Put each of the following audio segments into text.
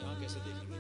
यहाँ कैसे देखेंगे?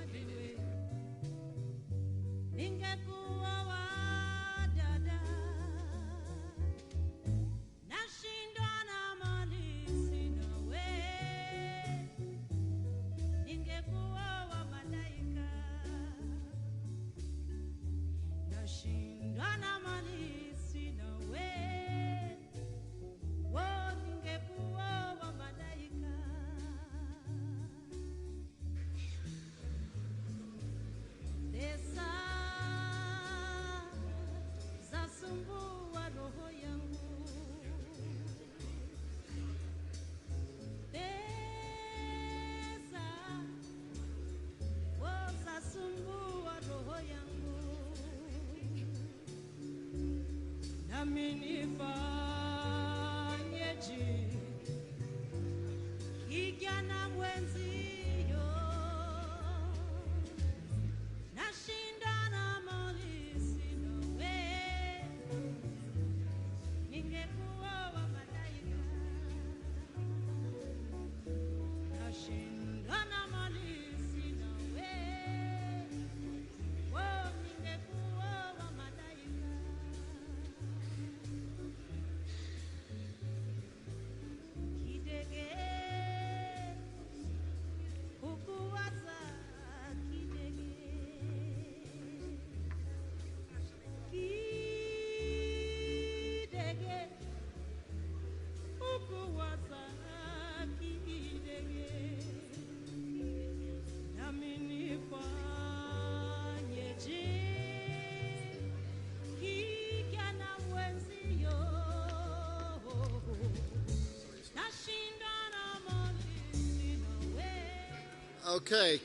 Okay,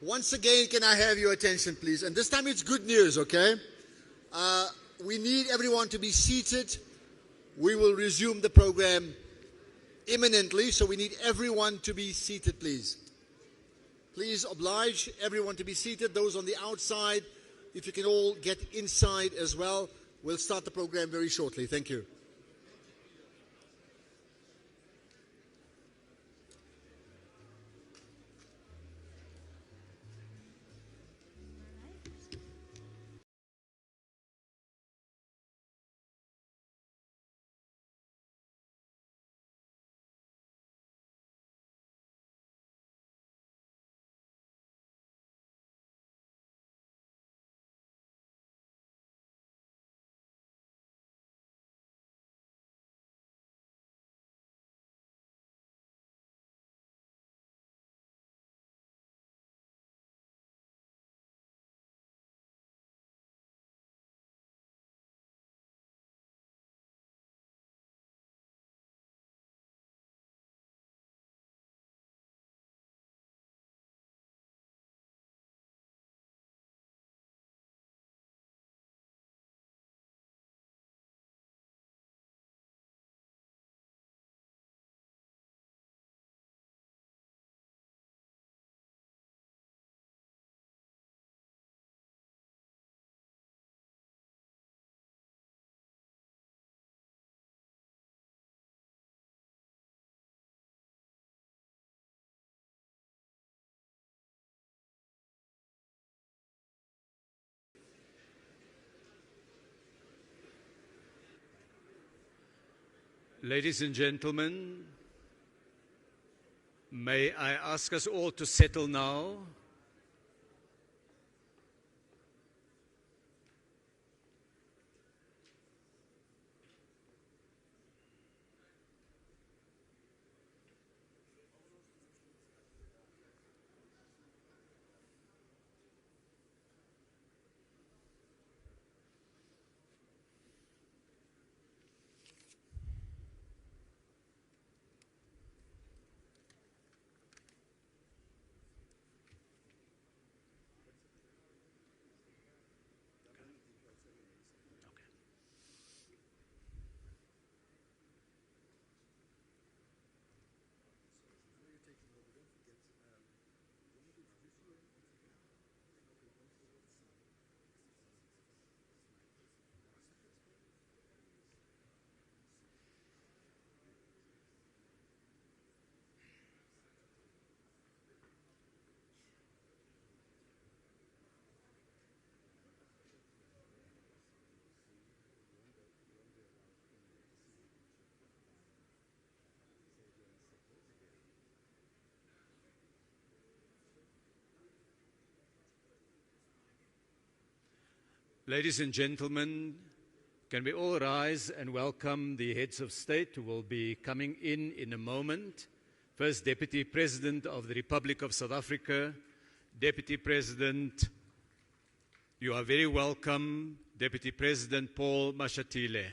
once again, can I have your attention, please? And this time it's good news, okay? We need everyone to be seated. We will resume the program imminently, so we need everyone to be seated, please. Please oblige everyone to be seated. Those on the outside, if you can all get inside as well. We'll start the program very shortly. Thank you. Ladies and gentlemen, may I ask us all to settle now? Ladies and gentlemen, can we all rise and welcome the heads of state who will be coming in a moment. First, Deputy President of the Republic of South Africa. Deputy President, you are very welcome. Deputy President Paul Mashatile.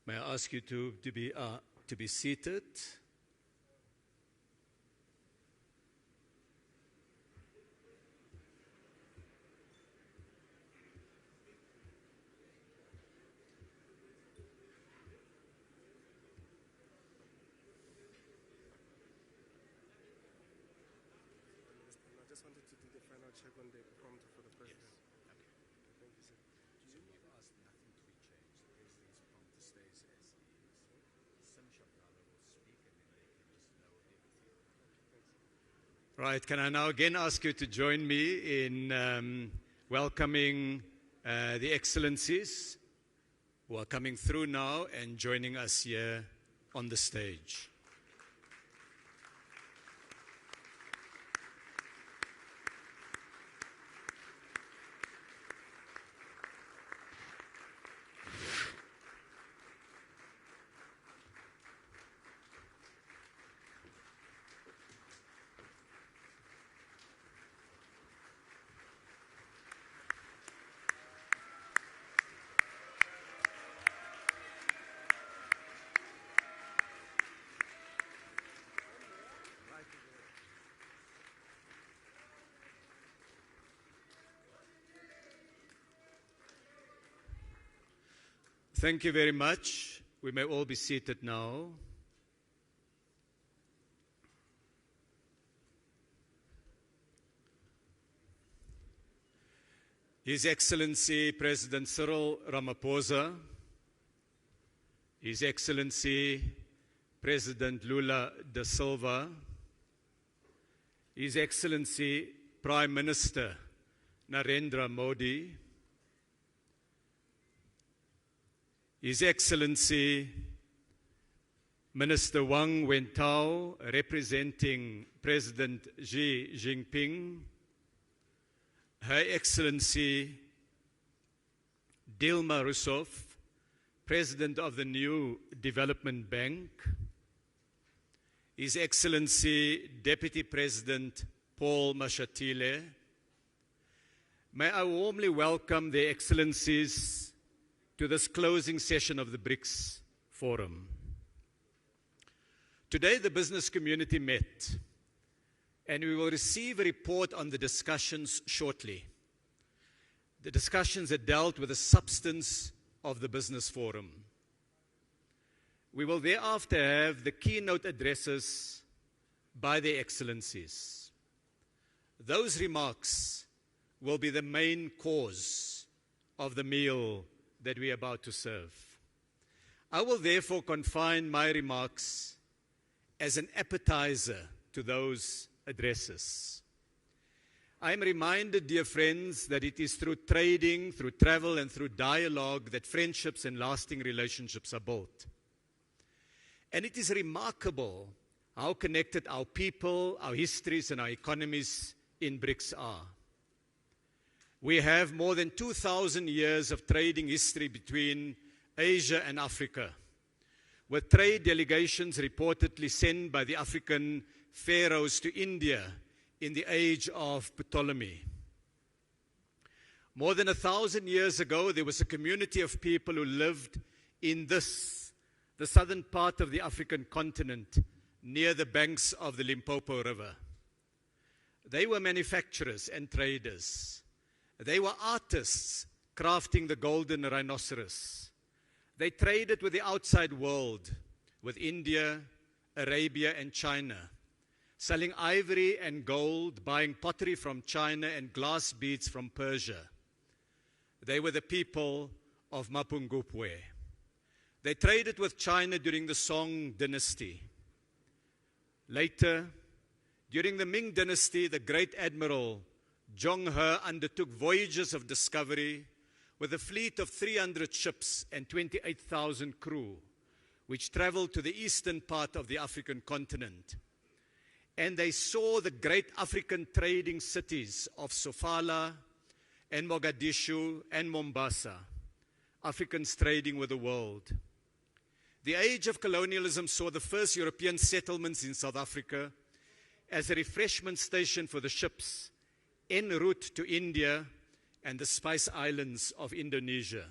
May I ask you to be seated? I just wanted to do the final check on the prompter for the president. Yes. Okay. Thank you, sir. You've asked nothing to be changed. The president's prompter stays as he is. Sim Shabdala will speak and then they can just know everything. Right, can I now again ask you to join me in welcoming the Excellencies who are coming through now and joining us here on the stage. Thank you very much. We may all be seated now. His Excellency President Cyril Ramaphosa, His Excellency President Lula da Silva, His Excellency Prime Minister Narendra Modi, His Excellency Minister Wang Wentao, representing President Xi Jinping, Her Excellency Dilma Rousseff, President of the New Development Bank, His Excellency Deputy President Paul Mashatile, may I warmly welcome the Excellencies to this closing session of the BRICS Forum. Today, the business community met, and we will receive a report on the discussions shortly. The discussions that dealt with the substance of the business forum. We will thereafter have the keynote addresses by the Excellencies. Those remarks will be the main cause of the meal that we are about to serve. I will therefore confine my remarks as an appetizer to those addresses. I am reminded, dear friends, that it is through trading, through travel, and through dialogue that friendships and lasting relationships are built. And it is remarkable how connected our people, our histories, and our economies in BRICS are. We have more than 2,000 years of trading history between Asia and Africa, with trade delegations reportedly sent by the African pharaohs to India in the age of Ptolemy. More than 1,000 years ago, there was a community of people who lived in the southern part of the African continent, near the banks of the Limpopo River. They were manufacturers and traders. They were artists crafting the golden rhinoceros. They traded with the outside world, with India, Arabia, and China, selling ivory and gold, buying pottery from China and glass beads from Persia. They were the people of Mapungubwe. They traded with China during the Song dynasty. Later, During the Ming Dynasty, the great admiral Zhong He undertook voyages of discovery with a fleet of 300 ships and 28,000 crew, which traveled to the eastern part of the African continent. And they saw the great African trading cities of Sofala and Mogadishu and Mombasa, Africans trading with the world. The age of colonialism saw the first European settlements in South Africa as a refreshment station for the ships en route to India and the Spice Islands of Indonesia.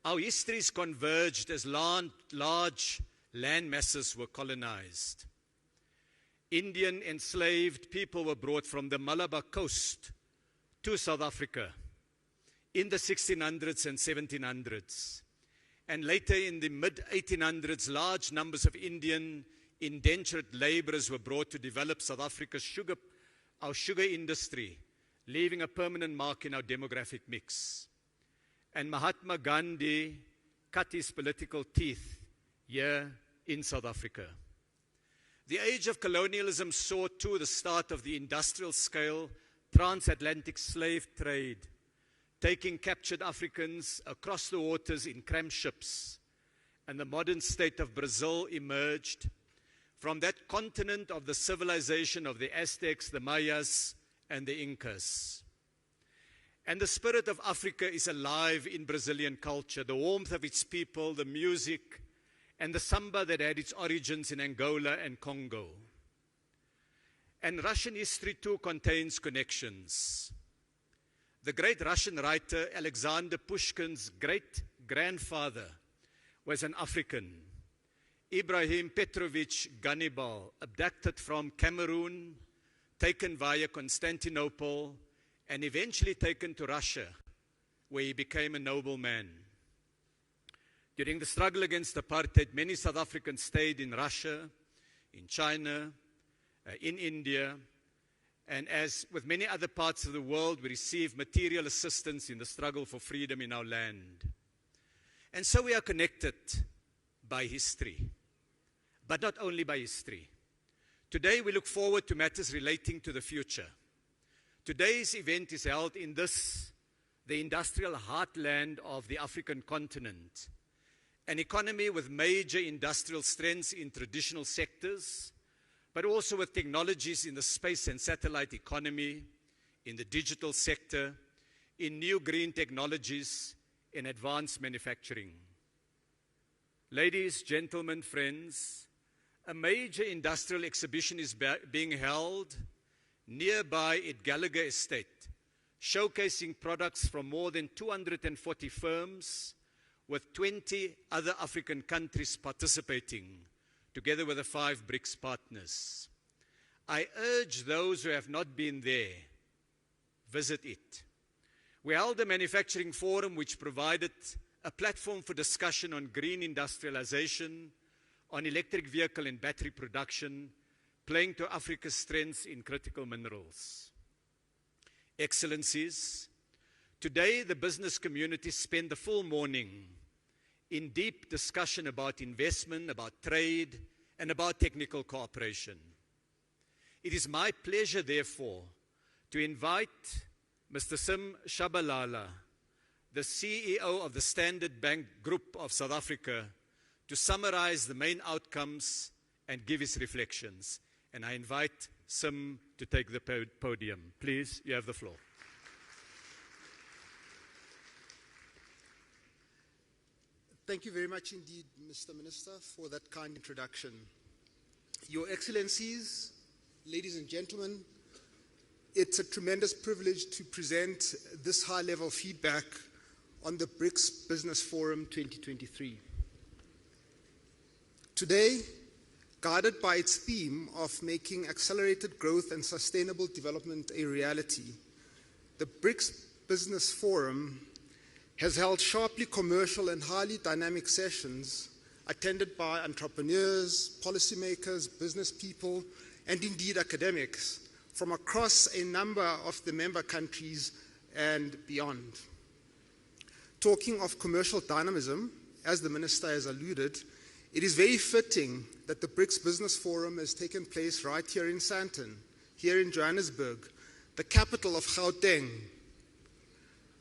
Our histories converged as large land masses were colonized. Indian enslaved people were brought from the Malabar coast to South Africa in the 1600s and 1700s. And later in the mid-1800s, large numbers of Indian indentured laborers were brought to develop South Africa's our sugar industry, leaving a permanent mark in our demographic mix. And Mahatma Gandhi cut his political teeth here in South Africa. The age of colonialism saw too the start of the industrial scale transatlantic slave trade, taking captured Africans across the waters in crammed ships. And the modern state of Brazil emerged from that continent of the civilization of the Aztecs, the Mayas, and the Incas. And the spirit of Africa is alive in Brazilian culture, the warmth of its people, the music, and the samba that had its origins in Angola and Congo. And Russian history too contains connections. The great Russian writer Alexander Pushkin's great-grandfather was an African. Ibrahim Petrovich Ganibal, abducted from Cameroon, taken via Constantinople, and eventually taken to Russia, where he became a nobleman. During the struggle against apartheid, many South Africans stayed in Russia, in China, in India, and as with many other parts of the world, we received material assistance in the struggle for freedom in our land. And so we are connected by history, but not only by history. Today we look forward to matters relating to the future. Today's event is held in the industrial heartland of the African continent, an economy with major industrial strengths in traditional sectors, but also with technologies in the space and satellite economy, in the digital sector, in new green technologies, in advanced manufacturing. Ladies, gentlemen, friends, a major industrial exhibition is being held nearby at Gallagher Estate, showcasing products from more than 240 firms, with 20 other African countries participating, together with the 5 BRICS partners. I urge those who have not been there, visit it. We held a manufacturing forum which provided a platform for discussion on green industrialization, on electric vehicle and battery production, playing to Africa's strengths in critical minerals. Excellencies, today the business community spent the full morning in deep discussion about investment, about trade, and about technical cooperation. It is my pleasure, therefore, to invite Mr. Sim Shabalala, the CEO of the Standard Bank Group of South Africa, to summarize the main outcomes and give his reflections. And I invite Sim to take the podium. Please, you have the floor. Thank you very much indeed, Mr. Minister, for that kind introduction. Your Excellencies, ladies and gentlemen, it's a tremendous privilege to present this high-level feedback on the BRICS Business Forum 2023. Today, guided by its theme of making accelerated growth and sustainable development a reality, the BRICS Business Forum has held sharply commercial and highly dynamic sessions attended by entrepreneurs, policymakers, business people, and indeed academics from across a number of the member countries and beyond. Talking of commercial dynamism, as the Minister has alluded, it is very fitting that the BRICS Business Forum has taken place right here in Sandton, here in Johannesburg, the capital of Gauteng.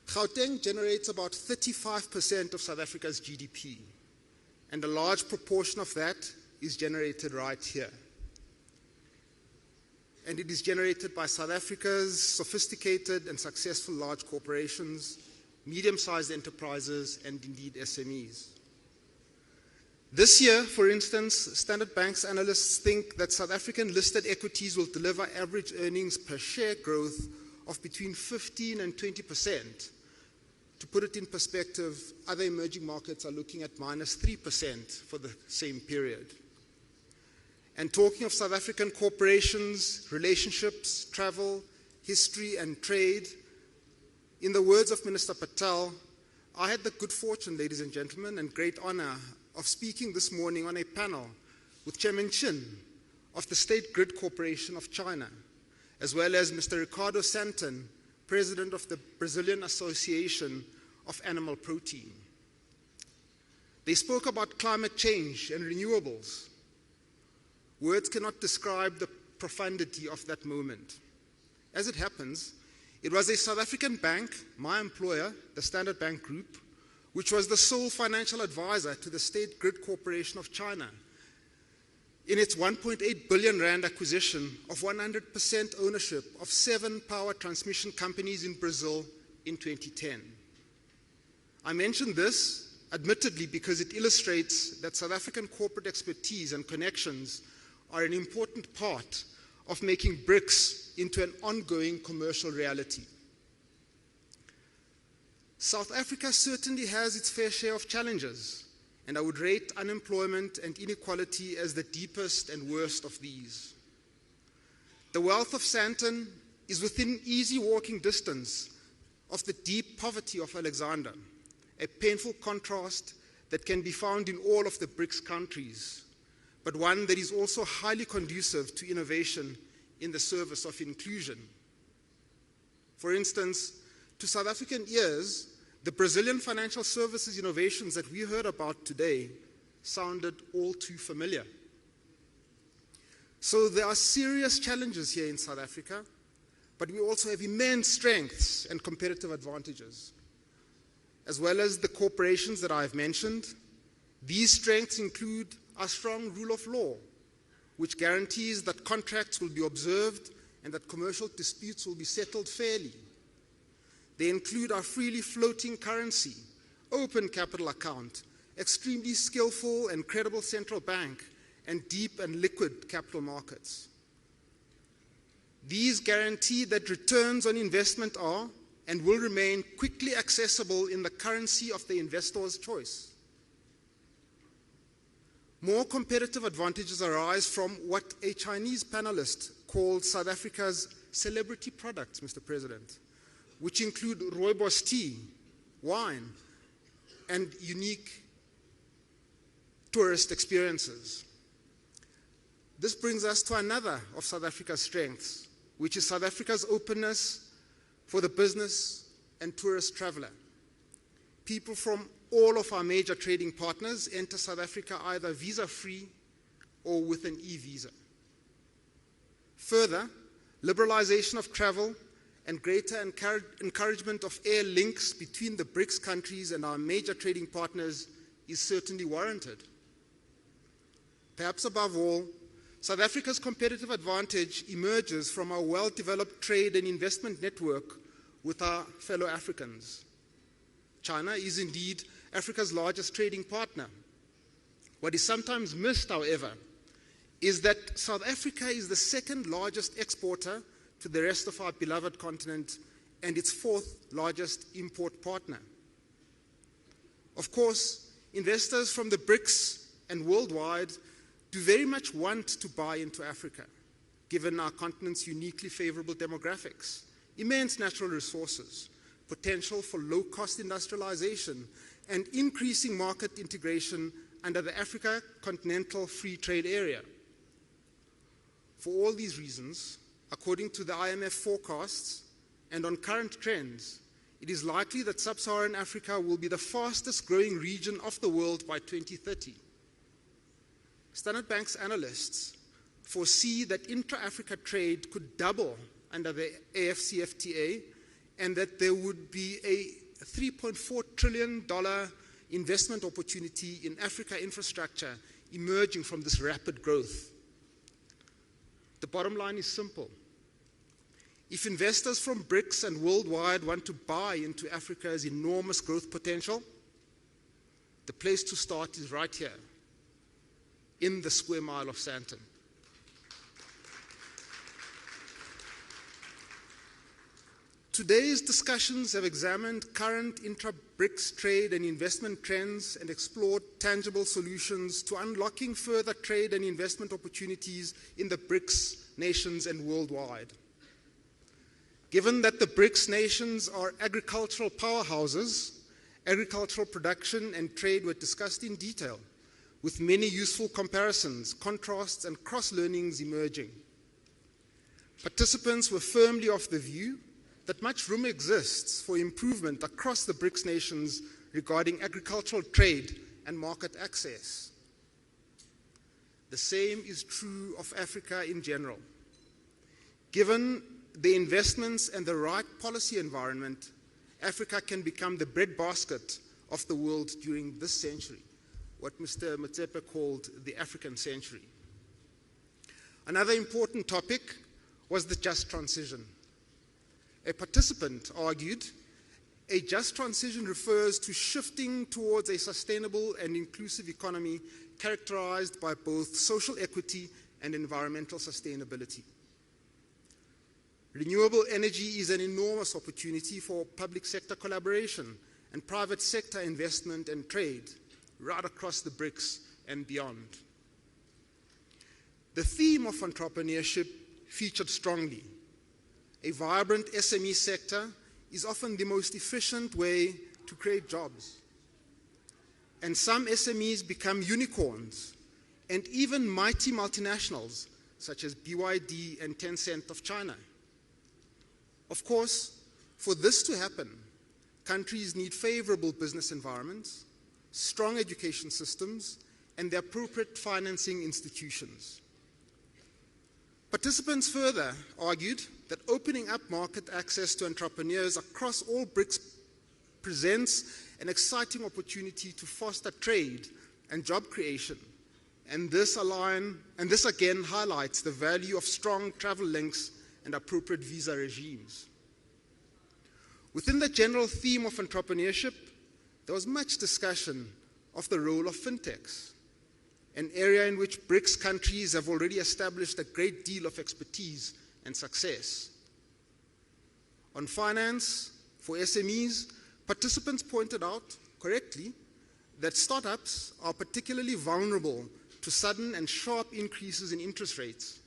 Gauteng generates about 35% of South Africa's GDP, and a large proportion of that is generated right here. And it is generated by South Africa's sophisticated and successful large corporations, medium-sized enterprises, and indeed SMEs. This year, for instance, Standard Bank's analysts think that South African listed equities will deliver average earnings per share growth of between 15 and 20%. To put it in perspective, other emerging markets are looking at -3% for the same period. And talking of South African corporations, relationships, travel, history, and trade, in the words of Minister Patel, I had the good fortune, ladies and gentlemen, and great honor of speaking this morning on a panel with Chairman Chin of the State Grid Corporation of China, as well as Mr. Ricardo Santon, President of the Brazilian Association of Animal Protein. They spoke about climate change and renewables. Words cannot describe the profundity of that moment. As it happens, it was a South African bank, my employer, the Standard Bank Group, which was the sole financial advisor to the State Grid Corporation of China in its 1.8 billion rand acquisition of 100% ownership of 7 power transmission companies in Brazil in 2010. I mention this, admittedly, because it illustrates that South African corporate expertise and connections are an important part of making BRICS into an ongoing commercial reality. South Africa certainly has its fair share of challenges, and I would rate unemployment and inequality as the deepest and worst of these. The wealth of Sandton is within easy walking distance of the deep poverty of Alexander, a painful contrast that can be found in all of the BRICS countries, but one that is also highly conducive to innovation in the service of inclusion. For instance, to South African ears, the Brazilian financial services innovations that we heard about today sounded all too familiar. So there are serious challenges here in South Africa, but we also have immense strengths and competitive advantages. As well as the corporations that I've mentioned, these strengths include our strong rule of law, which guarantees that contracts will be observed and that commercial disputes will be settled fairly. They include our freely floating currency, open capital account, extremely skillful and credible central bank, and deep and liquid capital markets. These guarantee that returns on investment are and will remain quickly accessible in the currency of the investor's choice. More competitive advantages arise from what a Chinese panelist called South Africa's celebrity products, Mr. President, which include rooibos tea, wine, and unique tourist experiences. This brings us to another of South Africa's strengths, which is South Africa's openness for the business and tourist traveler. People from all of our major trading partners enter South Africa either visa-free or with an e-visa. Further, liberalization of travel and greater encouragement of air links between the BRICS countries and our major trading partners is certainly warranted. Perhaps above all, South Africa's competitive advantage emerges from our well-developed trade and investment network with our fellow Africans. China is indeed Africa's largest trading partner. What is sometimes missed, however, is that South Africa is the second largest exporter to the rest of our beloved continent and its fourth largest import partner. Of course, investors from the BRICS and worldwide do very much want to buy into Africa, given our continent's uniquely favorable demographics, immense natural resources, potential for low-cost industrialization, and increasing market integration under the Africa Continental Free Trade Area. For all these reasons, according to the IMF forecasts and on current trends, it is likely that sub-Saharan Africa will be the fastest growing region of the world by 2030. Standard Bank's analysts foresee that intra-Africa trade could double under the AFCFTA and that there would be a $3.4 trillion investment opportunity in Africa infrastructure emerging from this rapid growth. The bottom line is simple. If investors from BRICS and worldwide want to buy into Africa's enormous growth potential, the place to start is right here, in the square mile of Sandton. Today's discussions have examined current intra-BRICS trade and investment trends and explored tangible solutions to unlocking further trade and investment opportunities in the BRICS nations and worldwide. Given that the BRICS nations are agricultural powerhouses, agricultural production and trade were discussed in detail, with many useful comparisons, contrasts, and cross-learnings emerging. Participants were firmly of the view that much room exists for improvement across the BRICS nations regarding agricultural trade and market access. The same is true of Africa in general. Given the investments and the right policy environment, Africa can become the breadbasket of the world during this century, what Mr. Motsepe called the African century. Another important topic was the just transition. A participant argued, a just transition refers to shifting towards a sustainable and inclusive economy characterized by both social equity and environmental sustainability. Renewable energy is an enormous opportunity for public sector collaboration and private sector investment and trade right across the BRICS and beyond. The theme of entrepreneurship featured strongly. A vibrant SME sector is often the most efficient way to create jobs. And some SMEs become unicorns and even mighty multinationals such as BYD and Tencent of China. Of course, for this to happen, countries need favorable business environments, strong education systems, and the appropriate financing institutions. Participants further argued that opening up market access to entrepreneurs across all BRICS presents an exciting opportunity to foster trade and job creation, and this again highlights the value of strong travel links and appropriate visa regimes. Within the general theme of entrepreneurship, there was much discussion of the role of fintechs, an area in which BRICS countries have already established a great deal of expertise and success. On finance for SMEs, participants pointed out, correctly, that startups are particularly vulnerable to sudden and sharp increases in interest rates.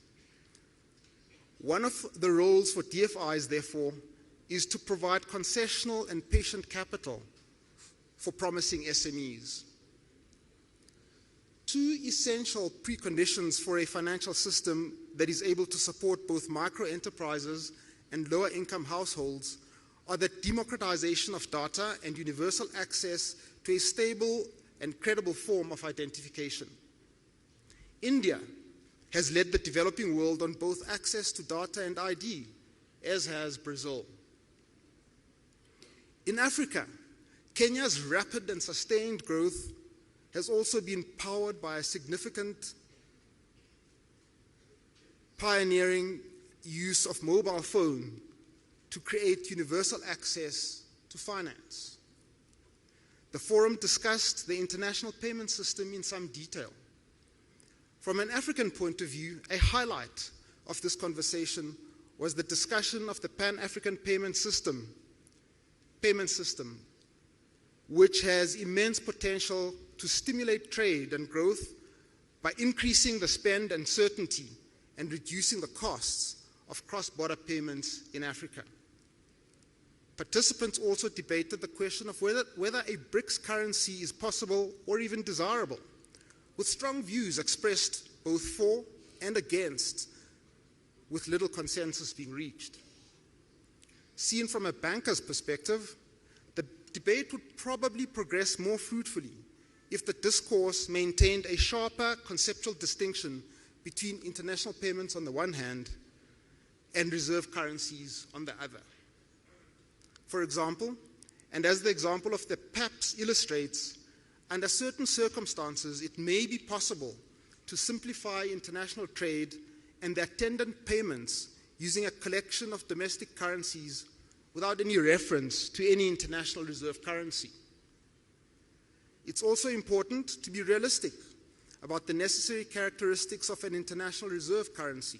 One of the roles for DFIs, therefore, is to provide concessional and patient capital for promising SMEs. Two essential preconditions for a financial system that is able to support both micro-enterprises and lower-income households are the democratization of data and universal access to a stable and credible form of identification. India has led the developing world on both access to data and ID, as has Brazil. In Africa, Kenya's rapid and sustained growth has also been powered by a significant pioneering use of mobile phone to create universal access to finance. The forum discussed the international payment system in some detail. From an African point of view, a highlight of this conversation was the discussion of the Pan-African payment system, which has immense potential to stimulate trade and growth by increasing the spend and certainty and reducing the costs of cross-border payments in Africa. Participants also debated the question of whether a BRICS currency is possible or even desirable, with strong views expressed both for and against, with little consensus being reached. Seen from a banker's perspective, the debate would probably progress more fruitfully if the discourse maintained a sharper conceptual distinction between international payments on the one hand and reserve currencies on the other. For example, and as the example of the PAPS illustrates, under certain circumstances it may be possible to simplify international trade and the attendant payments using a collection of domestic currencies without any reference to any international reserve currency. It's also important to be realistic about the necessary characteristics of an international reserve currency.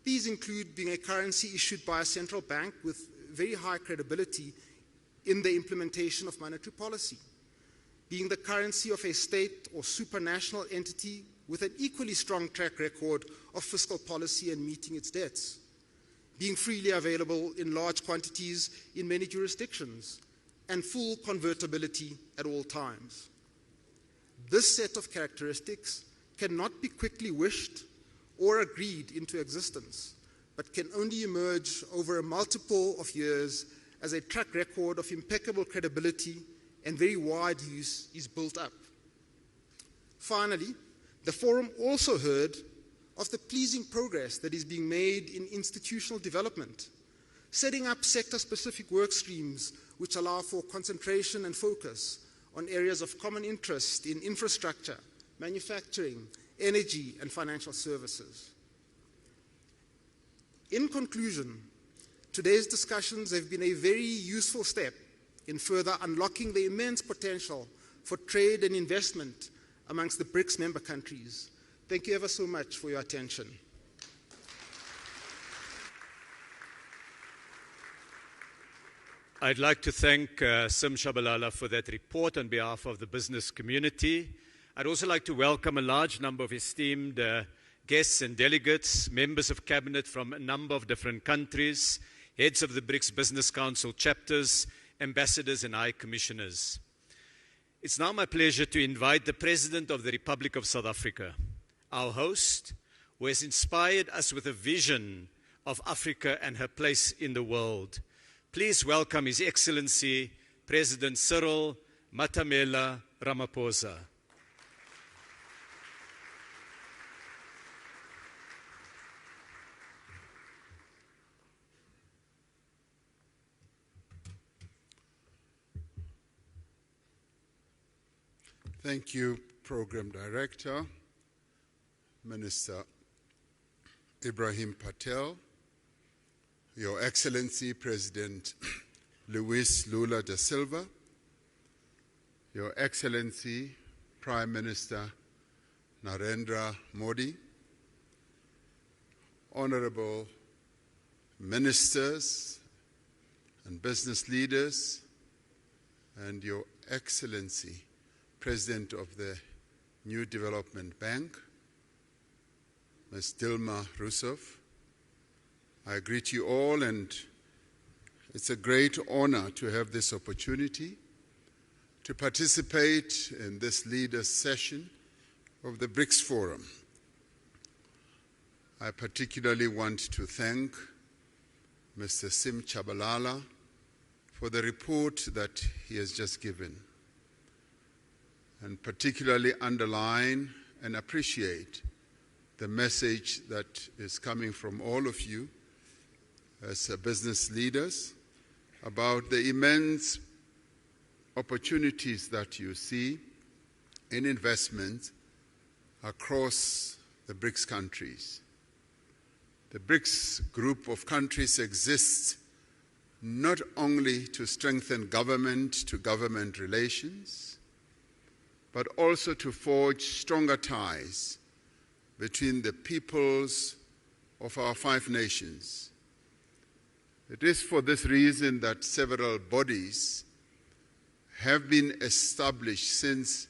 These include being a currency issued by a central bank with very high credibility in the implementation of monetary policy, being the currency of a state or supranational entity with an equally strong track record of fiscal policy and meeting its debts, being freely available in large quantities in many jurisdictions, and full convertibility at all times. This set of characteristics cannot be quickly wished or agreed into existence, but can only emerge over a multiple of years as a track record of impeccable credibility and very wide use is built up. Finally, the forum also heard of the pleasing progress that is being made in institutional development, setting up sector-specific work streams which allow for concentration and focus on areas of common interest in infrastructure, manufacturing, energy, and financial services. In conclusion, today's discussions have been a very useful step in further unlocking the immense potential for trade and investment amongst the BRICS member countries. Thank you ever so much for your attention. I'd like to thank Sim Shabalala for that report on behalf of the business community. I'd also like to welcome a large number of esteemed guests and delegates, members of cabinet from a number of different countries, heads of the BRICS Business Council chapters, ambassadors and high commissioners. It's now my pleasure to invite the President of the Republic of South Africa, our host, who has inspired us with a vision of Africa and her place in the world. Please welcome His Excellency, President Cyril Matamela Ramaphosa. Thank you, Program Director, Minister Ibrahim Patel, Your Excellency President Luis Lula da Silva, Your Excellency Prime Minister Narendra Modi, Honorable Ministers and business leaders, and Your Excellency President of the New Development Bank, Ms. Dilma Rousseff. I greet you all, and it's a great honor to have this opportunity to participate in this leaders' session of the BRICS Forum. I particularly want to thank Mr. Sim Shabalala for the report that he has just given, and particularly underline and appreciate the message that is coming from all of you as business leaders about the immense opportunities that you see in investment across the BRICS countries. The BRICS group of countries exists not only to strengthen government-to-government relations, but also to forge stronger ties between the peoples of our 5 nations. It is for this reason that several bodies have been established since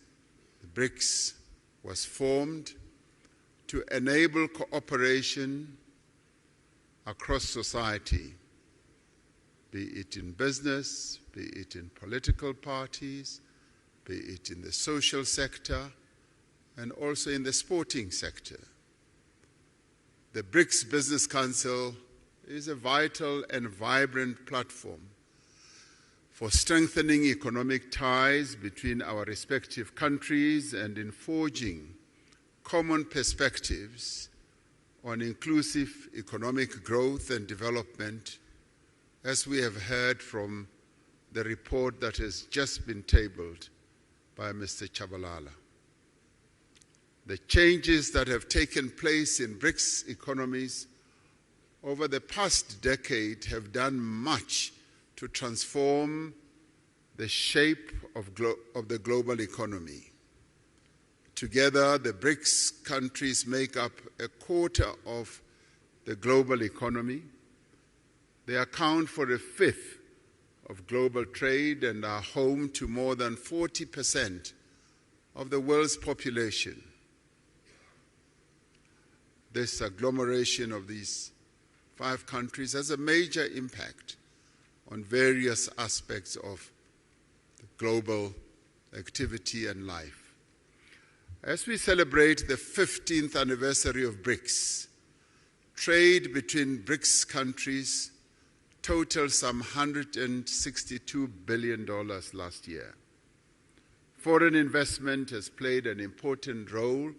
the BRICS was formed to enable cooperation across society, be it in business, be it in political parties, be it in the social sector, and also in the sporting sector. The BRICS Business Council is a vital and vibrant platform for strengthening economic ties between our respective countries and in forging common perspectives on inclusive economic growth and development, as we have heard from the report that has just been tabled by Mr. Chabalala. The changes that have taken place in BRICS economies over the past decade have done much to transform the shape of the global economy. Together, the BRICS countries make up a quarter of the global economy. They account for a fifth of global trade and are home to more than 40% of the world's population. This agglomeration of these 5 countries has a major impact on various aspects of the global activity and life. As we celebrate the 15th anniversary of BRICS, trade between BRICS countries totaled some $162 billion last year. Foreign investment has played an important role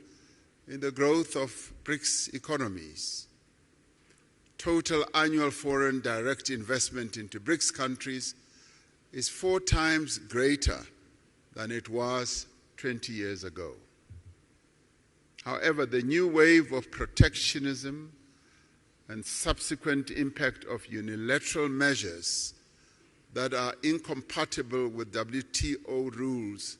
in the growth of BRICS economies. Total annual foreign direct investment into BRICS countries is 4 times greater than it was 20 years ago. However, the new wave of protectionism and subsequent impact of unilateral measures that are incompatible with WTO rules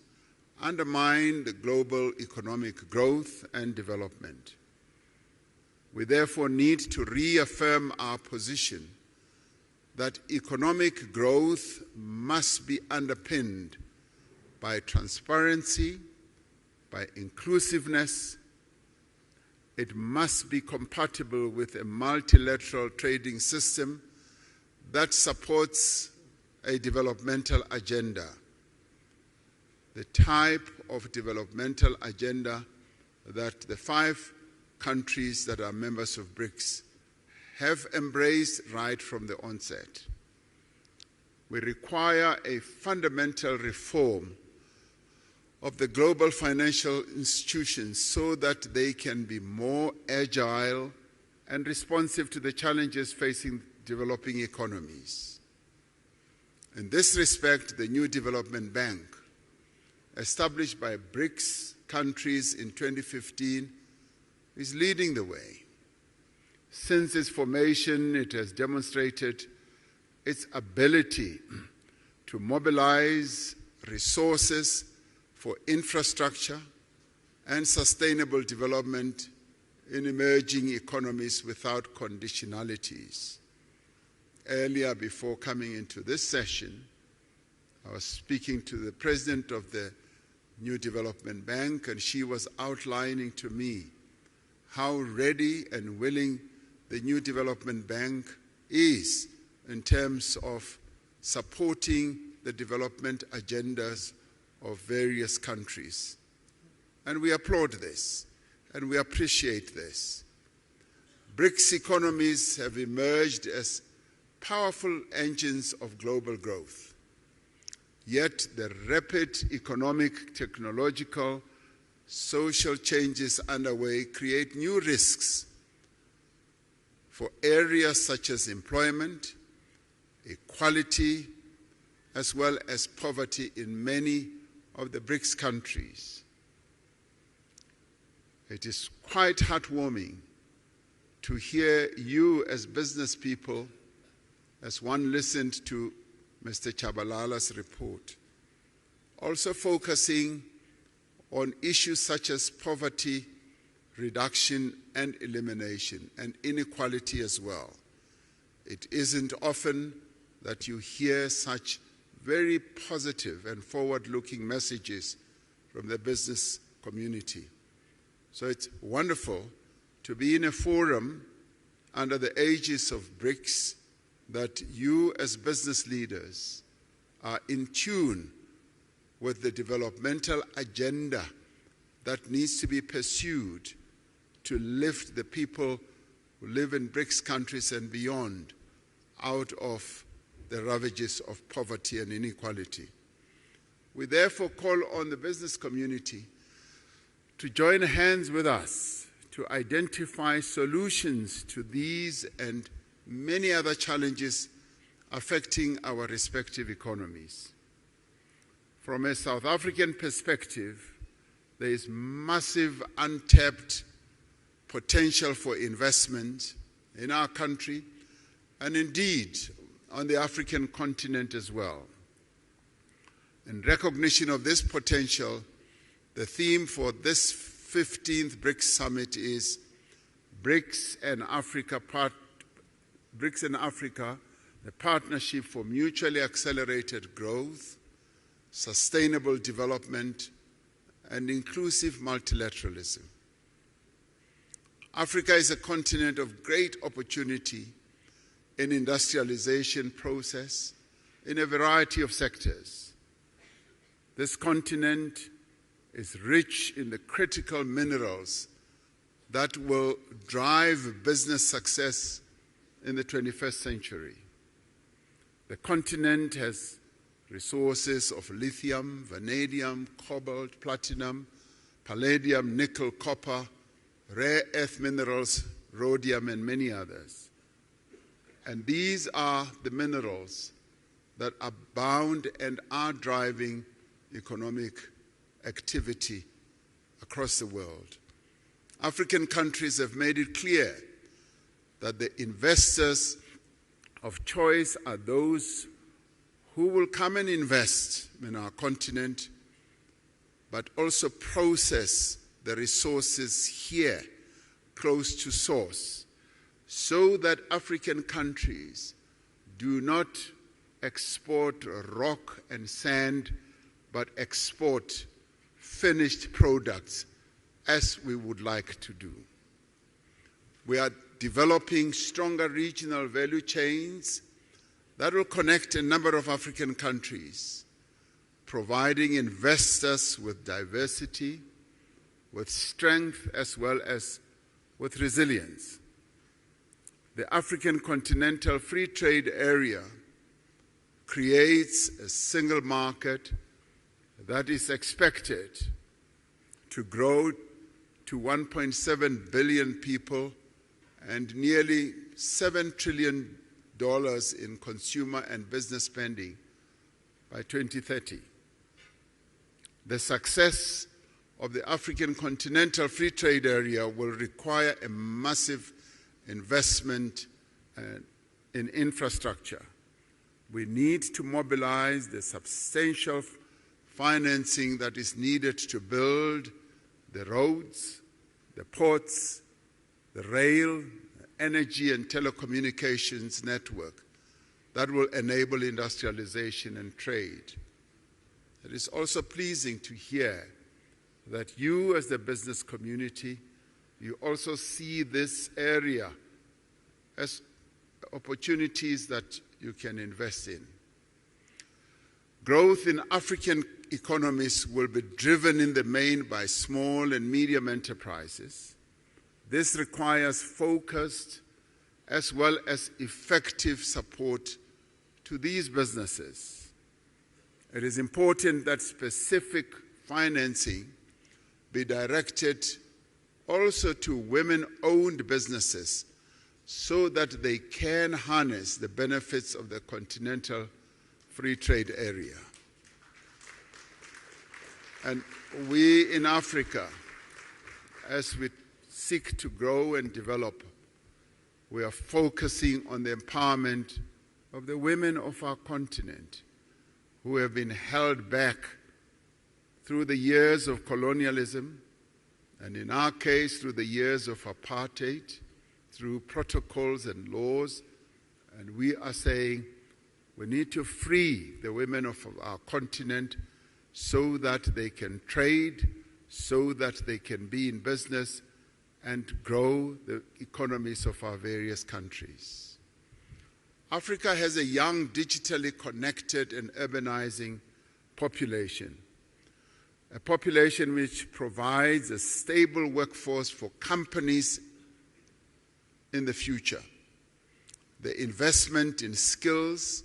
undermine the global economic growth and development. We therefore need to reaffirm our position that economic growth must be underpinned by transparency, by inclusiveness. It must be compatible with a multilateral trading system that supports a developmental agenda, the type of developmental agenda that the 5 countries that are members of BRICS have embraced right from the onset. We require a fundamental reform of the global financial institutions so that they can be more agile and responsive to the challenges facing developing economies. In this respect, the new development bank, established by BRICS countries in 2015, is leading the way. Since its formation, it has demonstrated its ability to mobilize resources for infrastructure and sustainable development in emerging economies without conditionalities. Earlier, before coming into this session, I was speaking to the president of the New Development Bank, and she was outlining to me how ready and willing the New Development Bank is in terms of supporting the development agendas of various countries. And we applaud this, and we appreciate this. BRICS economies have emerged as powerful engines of global growth. Yet the rapid economic, technological, social changes underway create new risks for areas such as employment, equality, as well as poverty in many of the BRICS countries. It is quite heartwarming to hear you as business people, as one listened to Mr. Chabalala's report, also focusing on issues such as poverty reduction and elimination, and inequality as well. It isn't often that you hear such very positive and forward-looking messages from the business community. So it's wonderful to be in a forum under the aegis of BRICS that you as business leaders are in tune with the developmental agenda that needs to be pursued to lift the people who live in BRICS countries and beyond out of the ravages of poverty and inequality. We therefore call on the business community to join hands with us to identify solutions to these and many other challenges affecting our respective economies. From a South African perspective, there is massive untapped potential for investment in our country and indeed on the African continent as well. In recognition of this potential, the theme for this 15th BRICS Summit is BRICS and Africa, the partnership for mutually accelerated growth, sustainable development, and inclusive multilateralism. Africa is a continent of great opportunity in industrialization process in a variety of sectors. This continent is rich in the critical minerals that will drive business success in the 21st century. The continent has resources of lithium, vanadium, cobalt, platinum, palladium, nickel, copper, rare earth minerals, rhodium, and many others. And these are the minerals that are bound and are driving economic activity across the world. African countries have made it clear that the investors of choice are those who will come and invest in our continent, but also process the resources here, close to source, so that African countries do not export rock and sand, but export finished products as we would like to do. We are developing stronger regional value chains that will connect a number of African countries, providing investors with diversity, with strength, as well as with resilience. The African Continental Free Trade Area creates a single market that is expected to grow to 1.7 billion people and nearly $7 trillion in consumer and business spending by 2030. The success of the African Continental Free Trade Area will require a massive investment in infrastructure. We need to mobilize the substantial financing that is needed to build the roads, the ports, the rail, energy and telecommunications network that will enable industrialization and trade. It is also pleasing to hear that you, as the business community, you also see this area as opportunities that you can invest in. Growth in African economies will be driven in the main by small and medium enterprises. This requires focused as well as effective support to these businesses. It is important that specific financing be directed also to women-owned businesses so that they can harness the benefits of the Continental Free Trade Area. And we in Africa, as we seek to grow and develop, we are focusing on the empowerment of the women of our continent who have been held back through the years of colonialism, and in our case, through the years of apartheid, through protocols and laws. And we are saying we need to free the women of our continent so that they can trade, so that they can be in business and grow the economies of our various countries. Africa has a young, digitally connected and urbanizing population, a population which provides a stable workforce for companies in the future. The investment in skills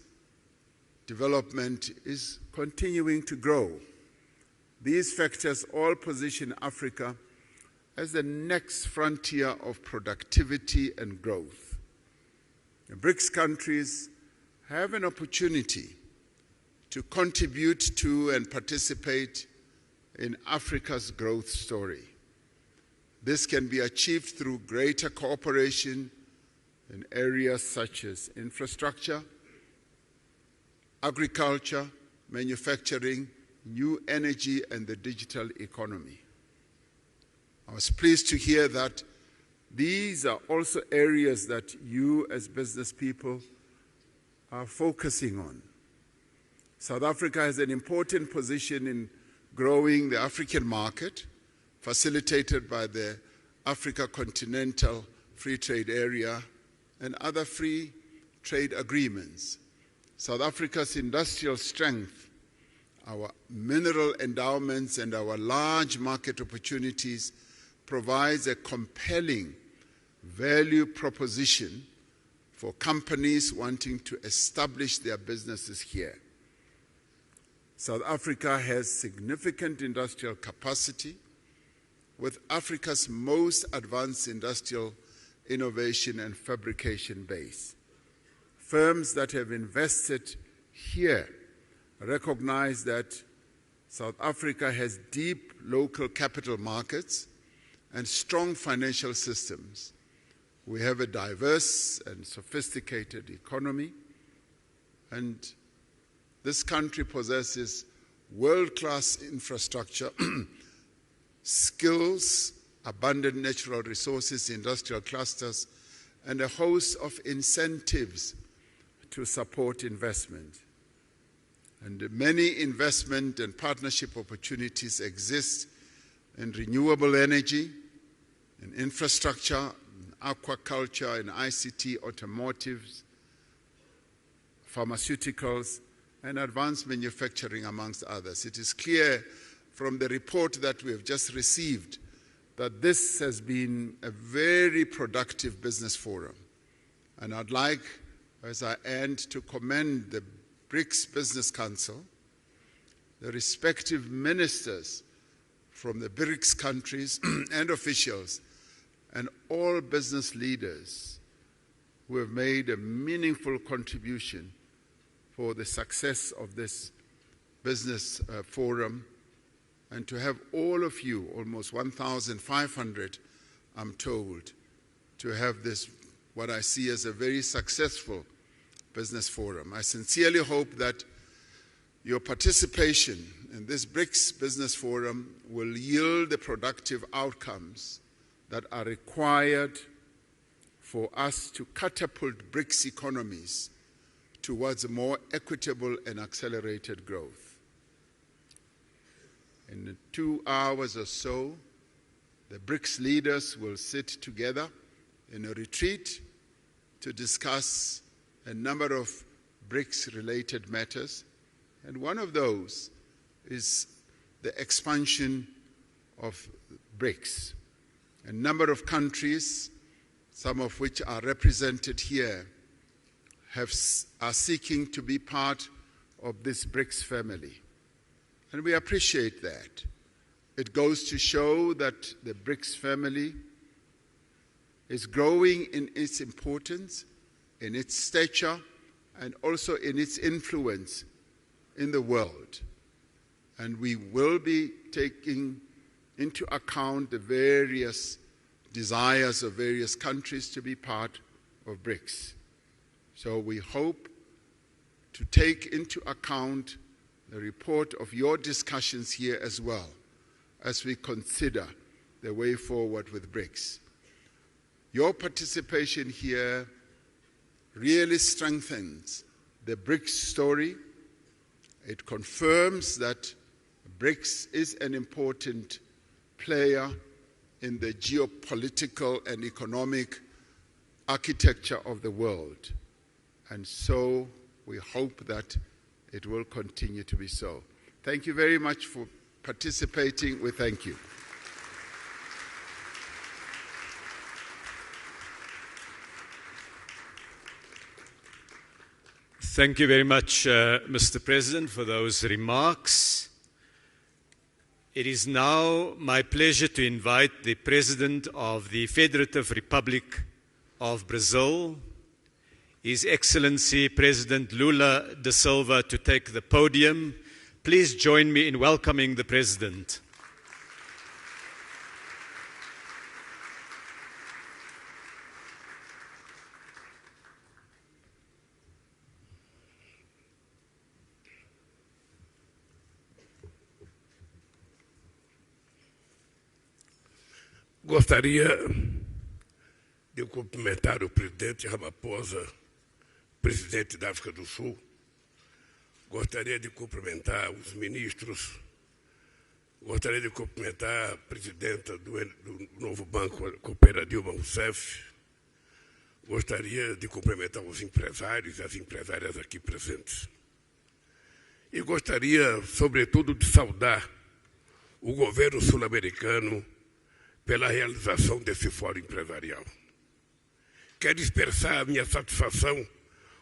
development is continuing to grow. These factors all position Africa as the next frontier of productivity and growth. The BRICS countries have an opportunity to contribute to and participate in Africa's growth story. This can be achieved through greater cooperation in areas such as infrastructure, agriculture, manufacturing, new energy, and the digital economy. I was pleased to hear that these are also areas that you as business people are focusing on. South Africa has an important position in growing the African market, facilitated by the Africa Continental Free Trade Area and other free trade agreements. South Africa's industrial strength, our mineral endowments, and our large market opportunities provides a compelling value proposition for companies wanting to establish their businesses here. South Africa has significant industrial capacity, with Africa's most advanced industrial innovation and fabrication base. Firms that have invested here recognize that South Africa has deep local capital markets and strong financial systems. We have a diverse and sophisticated economy, and this country possesses world-class infrastructure, skills, abundant natural resources, industrial clusters, and a host of incentives to support investment. And many investment and partnership opportunities exist in renewable energy, in infrastructure, in aquaculture, in ICT, automotives, pharmaceuticals, and advanced manufacturing, amongst others. It is clear from the report that we have just received that this has been a very productive business forum. And I'd like, as I end, to commend the BRICS Business Council, the respective ministers from the BRICS countries and officials, and all business leaders who have made a meaningful contribution for the success of this business forum, and to have all of you, almost 1,500, I'm told, to have this, what I see as a very successful business forum. I sincerely hope that your participation in this BRICS Business Forum will yield the productive outcomes that are required for us to catapult BRICS economies towards a more equitable and accelerated growth. In 2 hours or so, the BRICS leaders will sit together in a retreat to discuss a number of BRICS-related matters, and one of those is the expansion of BRICS. A number of countries, some of which are represented here, are seeking to be part of this BRICS family. And we appreciate that. It goes to show that the BRICS family is growing in its importance, in its stature, and also in its influence in the world. And we will be taking into account the various desires of various countries to be part of BRICS. So we hope to take into account the report of your discussions here as well, as we consider the way forward with BRICS. Your participation here really strengthens the BRICS story. It confirms that BRICS is an important player in the geopolitical and economic architecture of the world. And so we hope that it will continue to be so. Thank you very much for participating. We thank you. Thank you very much, Mr. President, for those remarks. It is now my pleasure to invite the President of the Federative Republic of Brazil, His Excellency President Lula da Silva, to take the podium. Please join me in welcoming the President. Gostaria de cumprimentar o presidente Ramaphosa, presidente da África do Sul. Gostaria de cumprimentar os ministros. Gostaria de cumprimentar a presidenta do novo Banco Coopera Dilma Rousseff. Gostaria de cumprimentar os empresários e as empresárias aqui presentes. E gostaria, sobretudo, de saudar o governo sul-americano pela realização desse fórum empresarial. Quero expressar a minha satisfação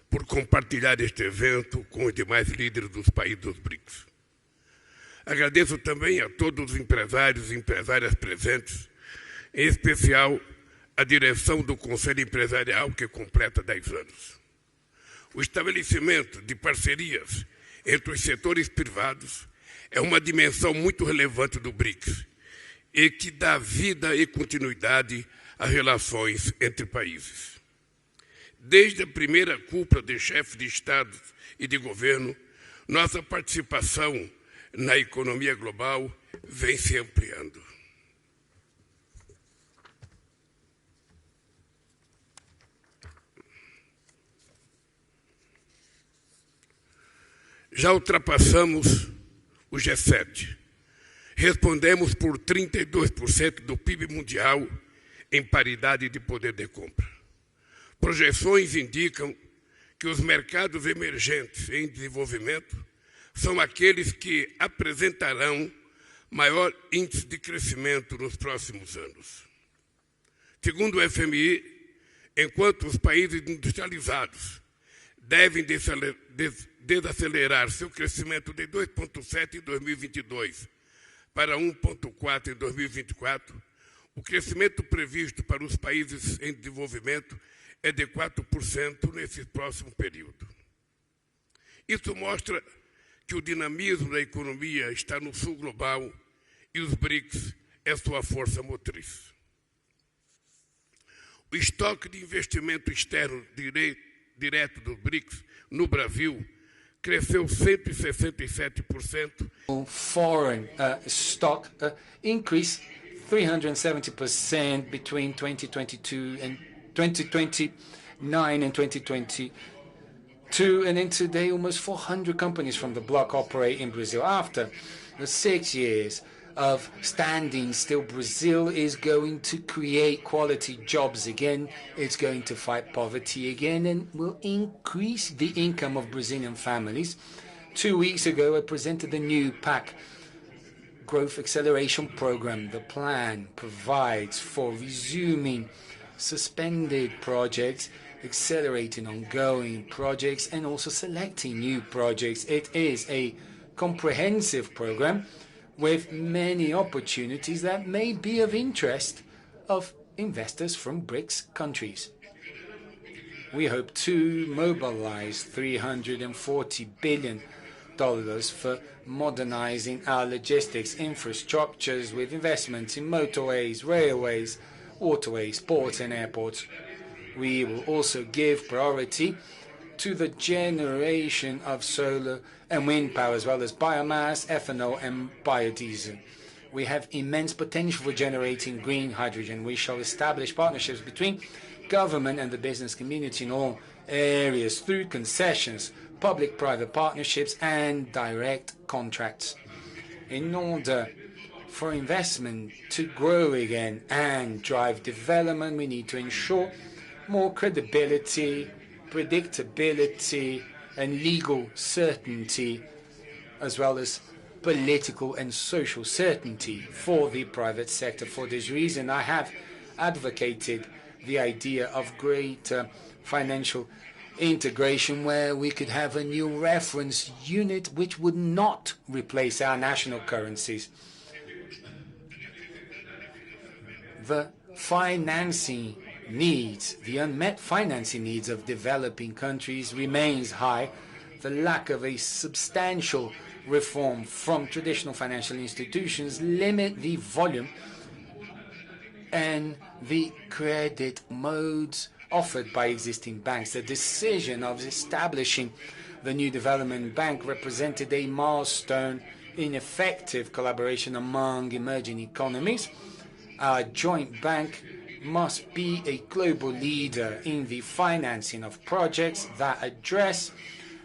por compartilhar este evento com os demais líderes dos países dos BRICS. Agradeço também a todos os empresários e empresárias presentes, em especial a direção do Conselho Empresarial, que completa 10 anos. O estabelecimento de parcerias entre os setores privados é uma dimensão muito relevante do BRICS e que dá vida e continuidade às relações entre países. Desde a primeira cúpula de chefes de Estado e de governo, nossa participação na economia global vem se ampliando. Já ultrapassamos o G7. Respondemos por 32% do PIB mundial em paridade de poder de compra. Projeções indicam que os mercados emergentes em desenvolvimento são aqueles que apresentarão maior índice de crescimento nos próximos anos. Segundo o FMI, enquanto os países industrializados devem desacelerar seu crescimento de 2,7% em 2022 para 1,4% em 2024, o crescimento previsto para os países em desenvolvimento é de 4% nesse próximo período. Isso mostra que o dinamismo da economia está no sul global e os BRICS é sua força motriz. O estoque de investimento externo direto dos BRICS no Brasil cresceu 167%. Foreign stock increased 370% between 2022 and 2029 and 2022. And then today, almost 400 companies from the bloc operate in Brazil. After the 6 years of standing still, Brazil is going to create quality jobs again. It's going to fight poverty again and will increase the income of Brazilian families. 2 weeks ago, I presented the new PAC Growth Acceleration Program. The plan provides for resuming suspended projects, accelerating ongoing projects, and also selecting new projects. It is a comprehensive program with many opportunities that may be of interest of investors from BRICS countries. We hope to mobilize $340 billion for modernizing our logistics infrastructures with investments in motorways, railways, waterways, ports and airports. We will also give priority to the generation of solar and wind power, as well as biomass, ethanol and biodiesel. We have immense potential for generating green hydrogen. We shall establish partnerships between government and the business community in all areas through concessions, public-private partnerships and direct contracts. In order for investment to grow again and drive development, we need to ensure more credibility, predictability and legal certainty, as well as political and social certainty for the private sector. For this reason, I have advocated the idea of greater financial integration where we could have a new reference unit which would not replace our national currencies. The financing needs, the unmet financing needs of developing countries remains high. The lack of a substantial reform from traditional financial institutions limit the volume and the credit modes offered by existing banks. The decision of establishing the new development bank represented a milestone in effective collaboration among emerging economies. Our joint bank must be a global leader in the financing of projects that address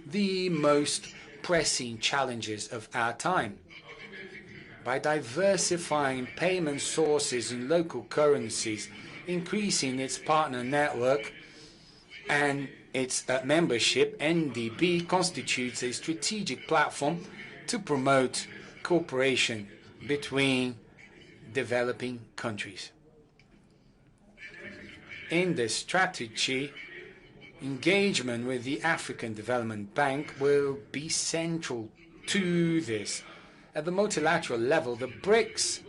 the most pressing challenges of our time. By diversifying payment sources in local currencies, increasing its partner network and its membership, NDB constitutes a strategic platform to promote cooperation between developing countries. In this strategy, engagement with the African Development Bank will be central to this. At the multilateral level, the BRICS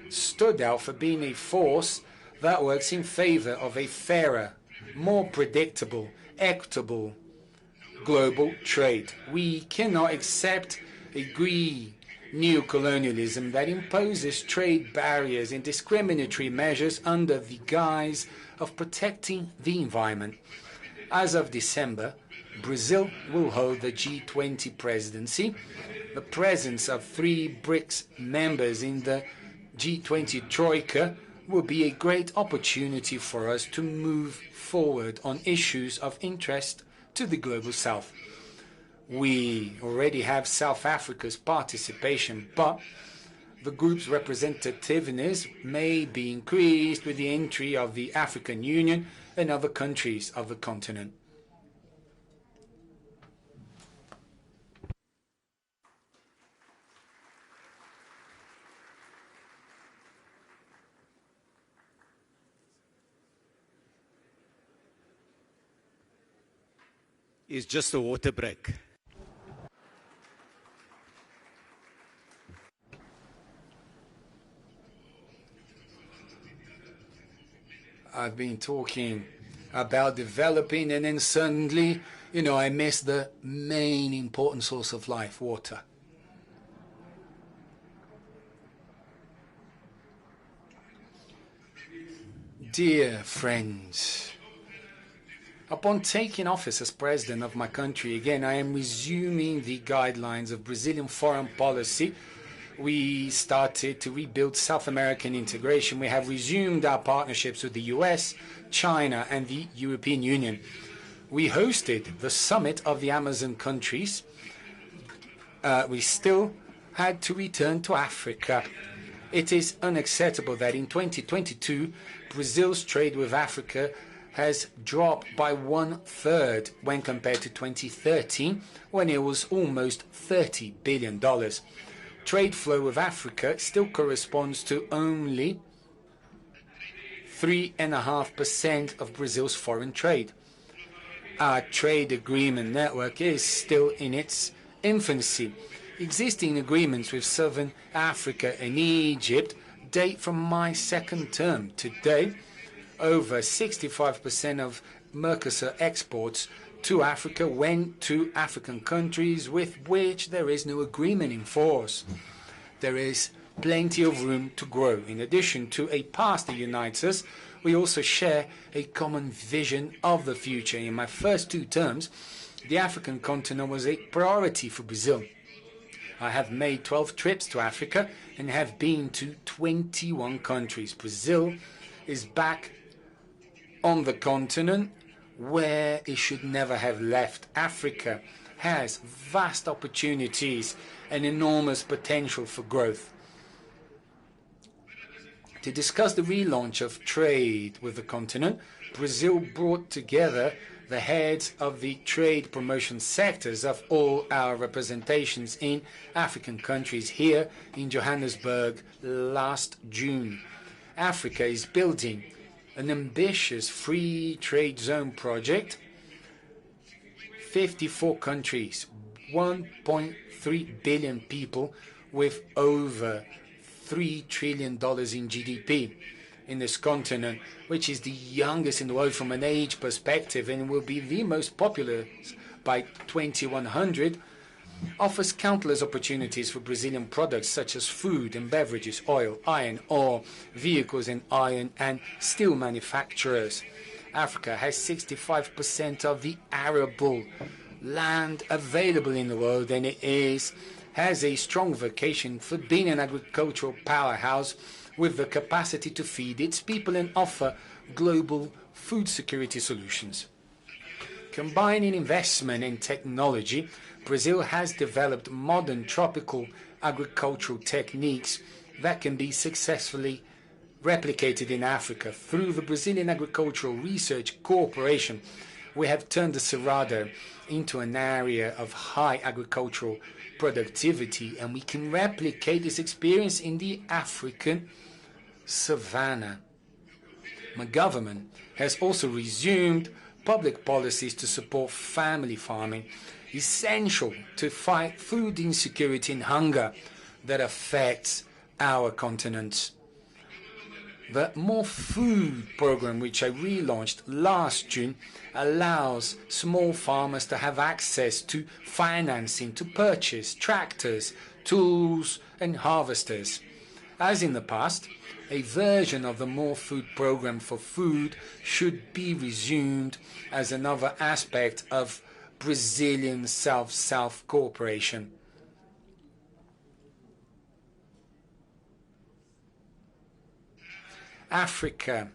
stood out for being a force that works in favor of a fairer, more predictable, equitable global trade. We cannot accept a green neocolonialism that imposes trade barriers and discriminatory measures under the guise of protecting the environment. As of December, Brazil will hold the G20 presidency. The presence of 3 BRICS members in the G20 Troika will be a great opportunity for us to move forward on issues of interest to the Global South. We already have South Africa's participation, but the group's representativeness may be increased with the entry of the African Union and other countries of the continent. Is just a water break. I've been talking about developing, and then suddenly, I missed the main important source of life, water. Dear friends, upon taking office as president of my country again, I am resuming the guidelines of Brazilian foreign policy. We started to rebuild South American integration. We have resumed our partnerships with the US, China, and the European Union. We hosted the summit of the Amazon countries. We still had to return to Africa. It is unacceptable that in 2022, Brazil's trade with Africa has dropped by 1/3 when compared to 2013, when it was almost $30 billion. Trade flow with Africa still corresponds to only 3.5% of Brazil's foreign trade. Our trade agreement network is still in its infancy. Existing agreements with Southern Africa and Egypt date from my second term. Today, over 65% of Mercosur exports to Africa went to African countries with which there is no agreement in force. There is plenty of room to grow. In addition to a past that unites us, we also share a common vision of the future. In my first 2 terms, the African continent was a priority for Brazil. I have made 12 trips to Africa and have been to 21 countries. Brazil is back on the continent where it should never have left. Africa has vast opportunities and enormous potential for growth. To discuss the relaunch of trade with the continent, Brazil brought together the heads of the trade promotion sectors of all our representations in African countries here in Johannesburg last June. Africa is building an ambitious free trade zone project 54 countries, 1.3 billion people with over $3 trillion in GDP in this continent, which is the youngest in the world from an age perspective and will be the most popular by 2100, offers countless opportunities for Brazilian products such as food and beverages, oil, iron ore, vehicles and iron and steel manufacturers. Africa has 65% of the arable land available in the world, and it has a strong vocation for being an agricultural powerhouse with the capacity to feed its people and offer global food security solutions. Combining investment and technology, Brazil has developed modern tropical agricultural techniques that can be successfully replicated in Africa. Through the Brazilian Agricultural Research Corporation, we have turned the Cerrado into an area of high agricultural productivity, and we can replicate this experience in the African savanna. My government has also resumed public policies to support family farming, essential to fight food insecurity and hunger that affects our continent. The More Food program, which I relaunched last June, allows small farmers to have access to financing to purchase tractors, tools and harvesters. As in the past, a version of the More Food program for food should be resumed as another aspect of Brazilian South-South cooperation. Africa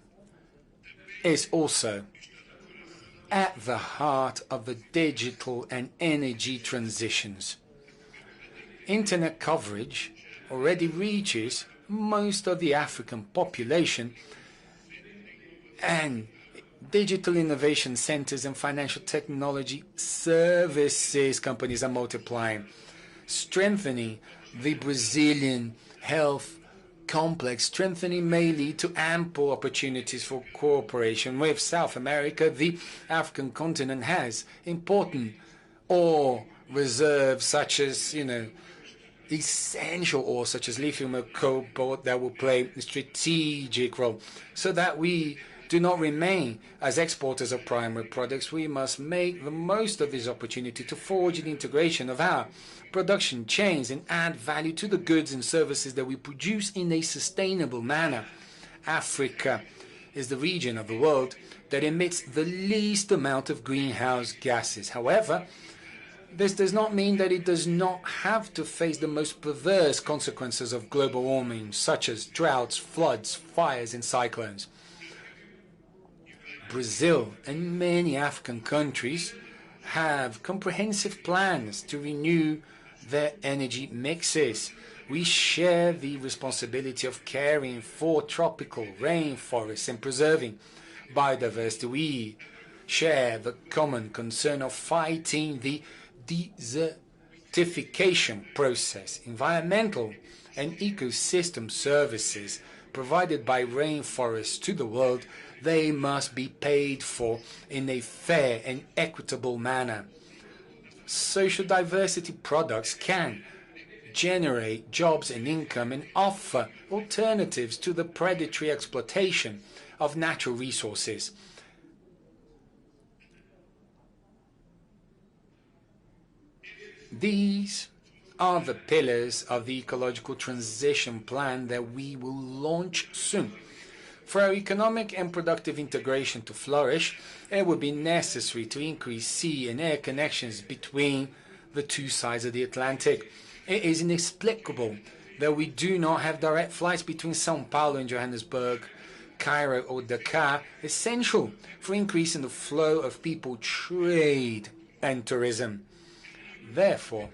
is also at the heart of the digital and energy transitions. Internet coverage already reaches most of the African population, and digital innovation centers and financial technology services companies are multiplying. Strengthening the Brazilian health complex may lead to ample opportunities for cooperation with South America. The African continent has important ore reserves such as, essential ore such as lithium or cobalt that will play a strategic role. So that we do not remain as exporters of primary products, we must make the most of this opportunity to forge the integration of our production chains and add value to the goods and services that we produce in a sustainable manner. Africa is the region of the world that emits the least amount of greenhouse gases. However, this does not mean that it does not have to face the most perverse consequences of global warming, such as droughts, floods, fires, and cyclones. Brazil and many African countries have comprehensive plans to renew their energy mixes. We share the responsibility of caring for tropical rainforests and preserving biodiversity. We share the common concern of fighting the desertification process. Environmental and ecosystem services provided by rainforests to the world, they must be paid for in a fair and equitable manner. Social diversity products can generate jobs and income and offer alternatives to the predatory exploitation of natural resources. These are the pillars of the ecological transition plan that we will launch soon. For our economic and productive integration to flourish, it would be necessary to increase sea and air connections between the two sides of the Atlantic. It is inexplicable that we do not have direct flights between São Paulo and Johannesburg, Cairo or Dakar, essential for increasing the flow of people, trade and tourism. Therefore,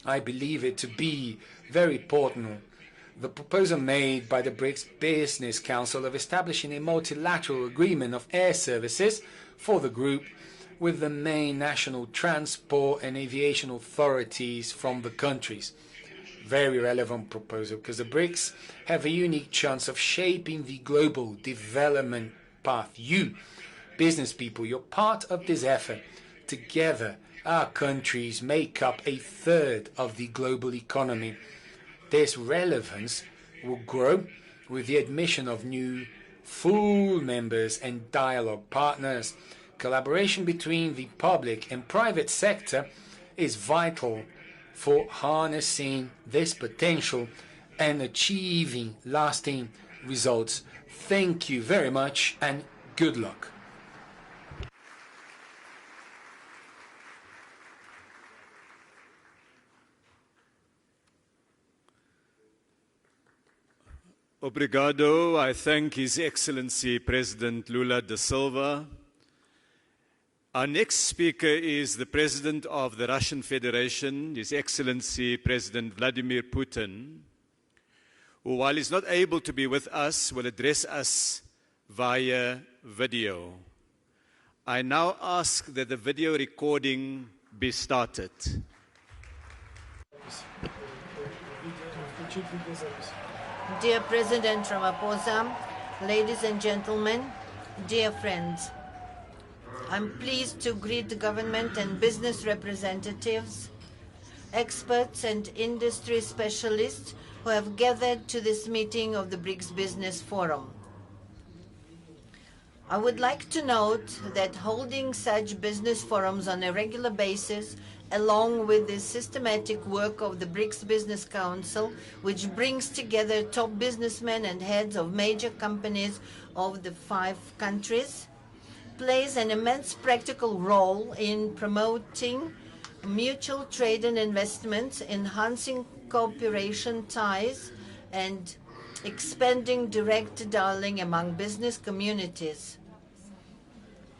I believe it to be very important the proposal made by the BRICS Business Council of establishing a multilateral agreement of air services for the group with the main national transport and aviation authorities from the countries. Very relevant proposal because the BRICS have a unique chance of shaping the global development path. You, business people, you're part of this effort Together, our countries make up a third of the global economy. This relevance will grow with the admission of new full members and dialogue partners. Collaboration between the public and private sector is vital for harnessing this potential and achieving lasting results. Thank you very much and good luck. Obrigado. I thank His Excellency President Lula da Silva. Our next speaker is the President of the Russian Federation, His Excellency President Vladimir Putin, who, while he's not able to be with us, will address us via video. I now ask that the video recording be started. Dear President Ramaphosa, ladies and gentlemen, dear friends, I'm pleased to greet the government and business representatives, experts and industry specialists who have gathered to this meeting of the BRICS Business Forum. I would like to note that holding such business forums on a regular basis, along with the systematic work of the BRICS Business Council, which brings together top businessmen and heads of major companies of the 5 countries, plays an immense practical role in promoting mutual trade and investments, enhancing cooperation ties, and expanding direct dialogue among business communities,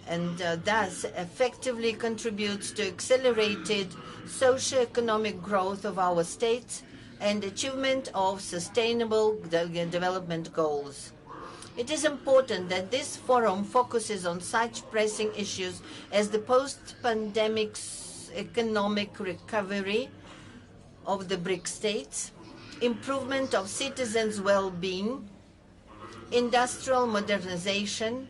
and thus effectively contributes to accelerated socio-economic growth of our states and achievement of sustainable development goals. It is important that this forum focuses on such pressing issues as the post-pandemic economic recovery of the BRICS states, improvement of citizens' well-being, industrial modernization,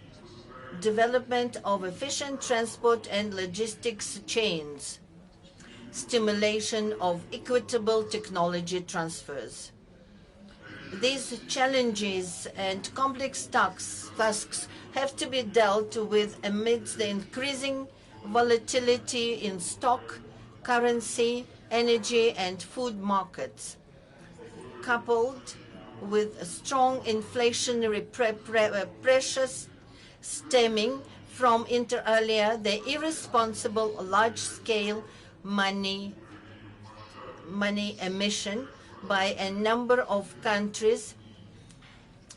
development of efficient transport and logistics chains, stimulation of equitable technology transfers. These challenges and complex tasks have to be dealt with amidst the increasing volatility in stock, currency, energy, and food markets, coupled with strong inflationary pressures stemming from, inter alia, the irresponsible large-scale money emission by a number of countries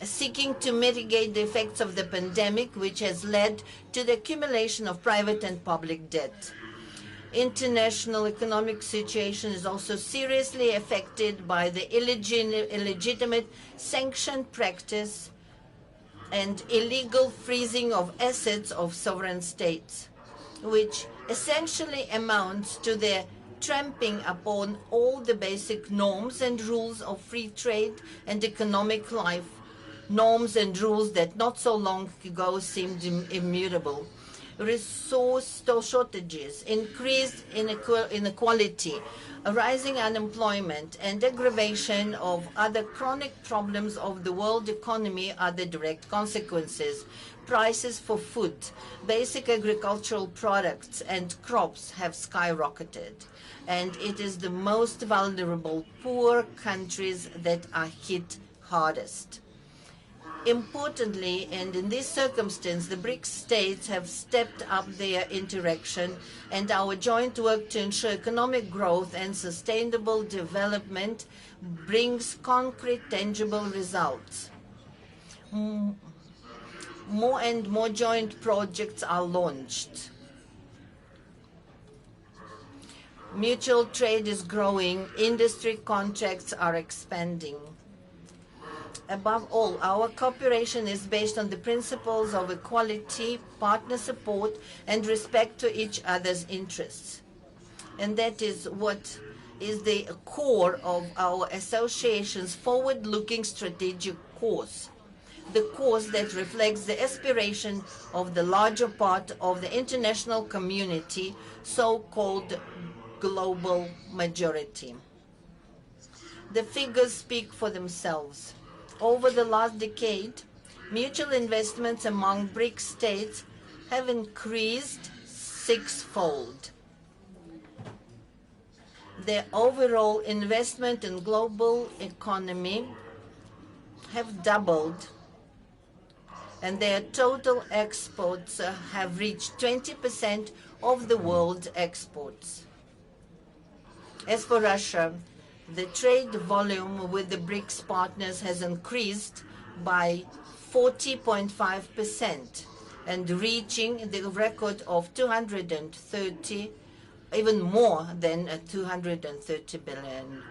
seeking to mitigate the effects of the pandemic, which has led to the accumulation of private and public debt. International economic situation is also seriously affected by the illegitimate sanction practice and illegal freezing of assets of sovereign states, which essentially amounts to their tramping upon all the basic norms and rules of free trade and economic life, norms and rules that not so long ago seemed immutable. Resource shortages, increased inequality, rising unemployment, and aggravation of other chronic problems of the world economy are the direct consequences. Prices for food, basic agricultural products, and crops have skyrocketed, and it is the most vulnerable, poor countries that are hit hardest. Importantly, and in this circumstance, the BRICS states have stepped up their interaction, and our joint work to ensure economic growth and sustainable development brings concrete, tangible results. More and more joint projects are launched. Mutual trade is growing, industry contracts are expanding. Above all, our cooperation is based on the principles of equality, partner support, and respect to each other's interests. And that is what is the core of our association's forward-looking strategic course. the course that reflects the aspiration of the larger part of the international community, so-called global majority. The figures speak for themselves. Over the last decade, mutual investments among BRICS states have increased sixfold. The overall investment in global economy have doubled, and their total exports have reached 20% of the world's exports. As for Russia, the trade volume with the BRICS partners has increased by 40.5% and reaching the record of 230, even more than 230 billion.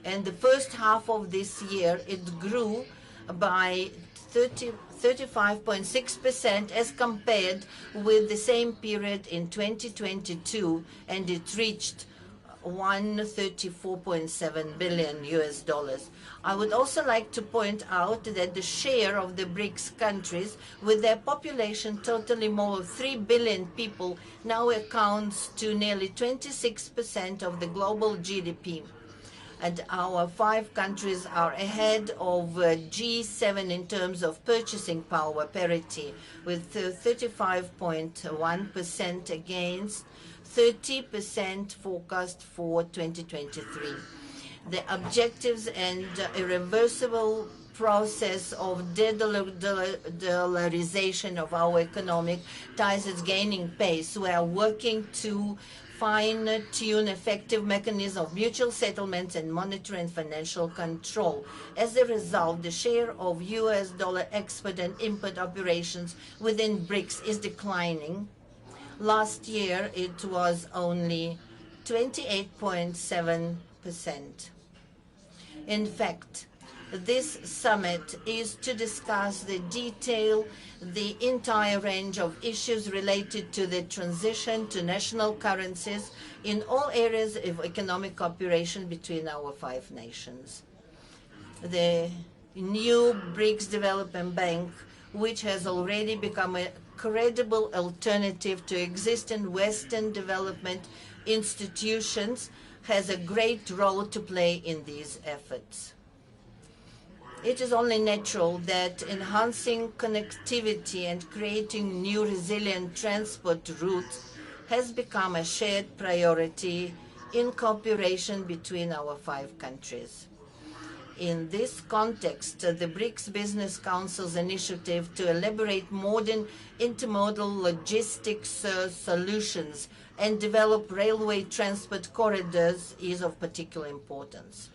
And the first half of this year, it grew by 35.6% as compared with the same period in 2022, and it reached $134.7 billion. I would also like to point out that the share of the BRICS countries, with their population totally more of 3 billion people, now accounts to nearly 26% of the global GDP. And our 5 countries are ahead of G7 in terms of purchasing power parity, with 35.1% against 30% forecast for 2023. The objectives and irreversible process of de-dollarization of our economic ties is gaining pace. We are working to fine-tune effective mechanism of mutual settlements and monetary and financial control. As a result, the share of US dollar export and import operations within BRICS is declining. Last year, it was only 28.7%. In fact, this summit is to discuss the entire range of issues related to the transition to national currencies in all areas of economic cooperation between our 5 nations. The new BRICS Development Bank, which has already become a credible alternative to existing Western development institutions, has a great role to play in these efforts. It is only natural that enhancing connectivity and creating new resilient transport routes has become a shared priority in cooperation between our 5 countries. In this context, the BRICS Business Council's initiative to elaborate modern intermodal logistics solutions and develop railway transport corridors is of particular importance.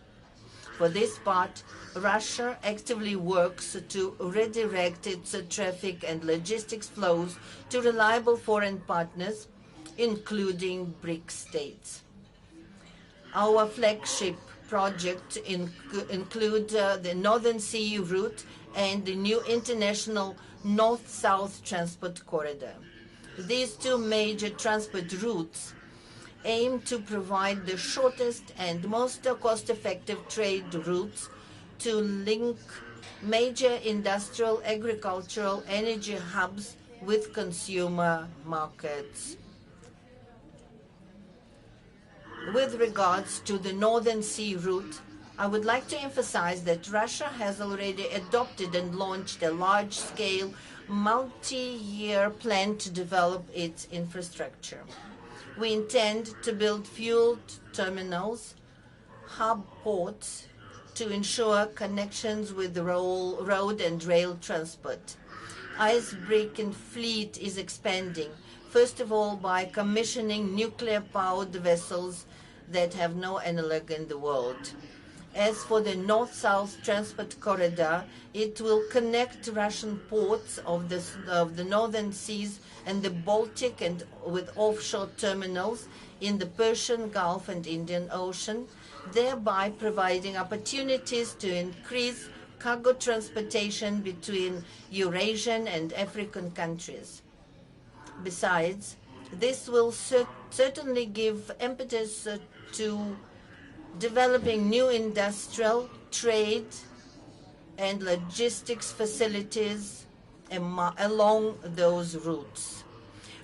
For this part, Russia actively works to redirect its traffic and logistics flows to reliable foreign partners, including BRICS states. Our flagship projects include the Northern Sea route and the new international North-South transport corridor. These 2 major transport routes aim to provide the shortest and most cost-effective trade routes to link major industrial, agricultural, energy hubs with consumer markets. With regards to the Northern Sea route, I would like to emphasize that Russia has already adopted and launched a large-scale, multi-year plan to develop its infrastructure. We intend to build fuel terminals, hub ports, to ensure connections with the road and rail transport. Icebreaking fleet is expanding, first of all by commissioning nuclear-powered vessels that have no analog in the world. As for the North-South transport corridor, it will connect Russian ports of the Northern Seas and the Baltic and with offshore terminals in the Persian Gulf and Indian Ocean, thereby providing opportunities to increase cargo transportation between Eurasian and African countries. Besides, this will certainly give impetus to developing new industrial, trade, and logistics facilities along those routes.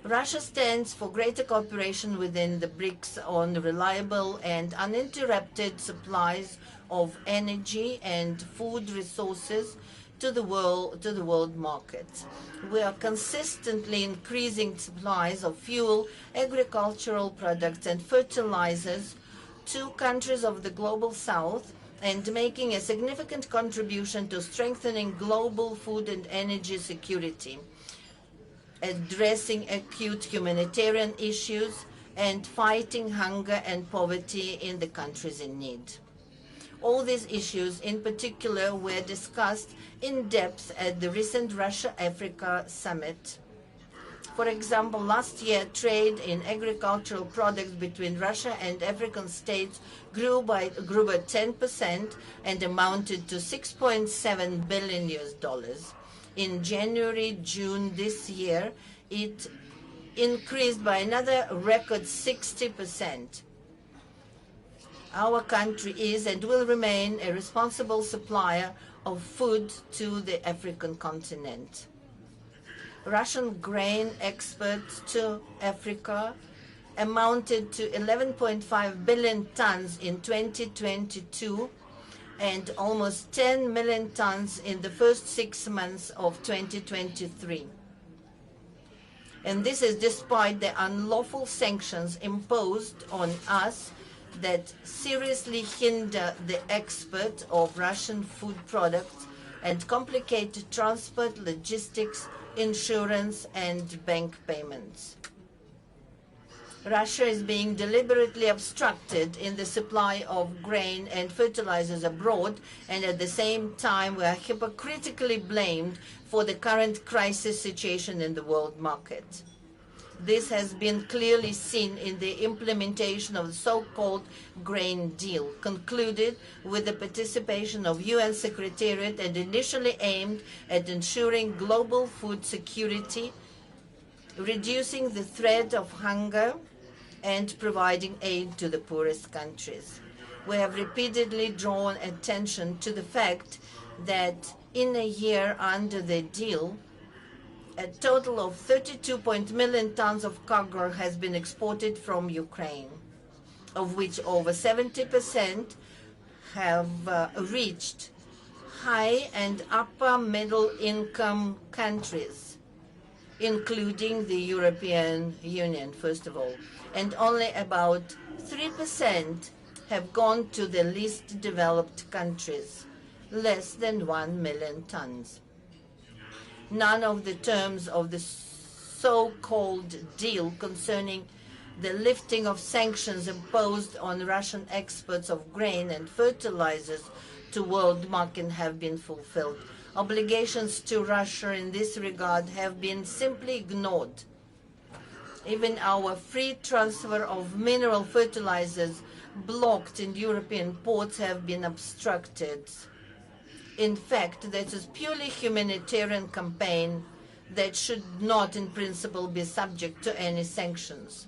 Russia stands for greater cooperation within the BRICS on reliable and uninterrupted supplies of energy and food resources to the world market. We are consistently increasing supplies of fuel, agricultural products, and fertilizers to countries of the global south and making a significant contribution to strengthening global food and energy security, addressing acute humanitarian issues, and fighting hunger and poverty in the countries in need. All these issues in particular were discussed in depth at the recent Russia-Africa summit. For example, last year, trade in agricultural products between Russia and African states grew by 10% and amounted to $6.7 billion. In January, June this year, it increased by another record 60%. Our country is and will remain a responsible supplier of food to the African continent. Russian grain exports to Africa amounted to 11.5 billion tons in 2022 and almost 10 million tons in the first 6 months of 2023. And this is despite the unlawful sanctions imposed on us that seriously hinder the export of Russian food products and complicate transport, logistics, insurance, and bank payments. Russia is being deliberately obstructed in the supply of grain and fertilizers abroad, and at the same time we are hypocritically blamed for the current crisis situation in the world market. This has been clearly seen in the implementation of the so-called grain deal, concluded with the participation of UN Secretariat and initially aimed at ensuring global food security, reducing the threat of hunger, and providing aid to the poorest countries. We have repeatedly drawn attention to the fact that in a year under the deal, a total of 32 million tons of cargo has been exported from Ukraine, of which over 70% have reached high and upper middle income countries, including the European Union, first of all, and only about 3% have gone to the least developed countries, less than 1 million tons. None of the terms of the so-called deal concerning the lifting of sanctions imposed on Russian exports of grain and fertilizers to world market have been fulfilled. Obligations to Russia in this regard have been simply ignored. Even our free transfer of mineral fertilizers blocked in European ports have been obstructed. In fact, that is purely humanitarian campaign that should not in principle be subject to any sanctions.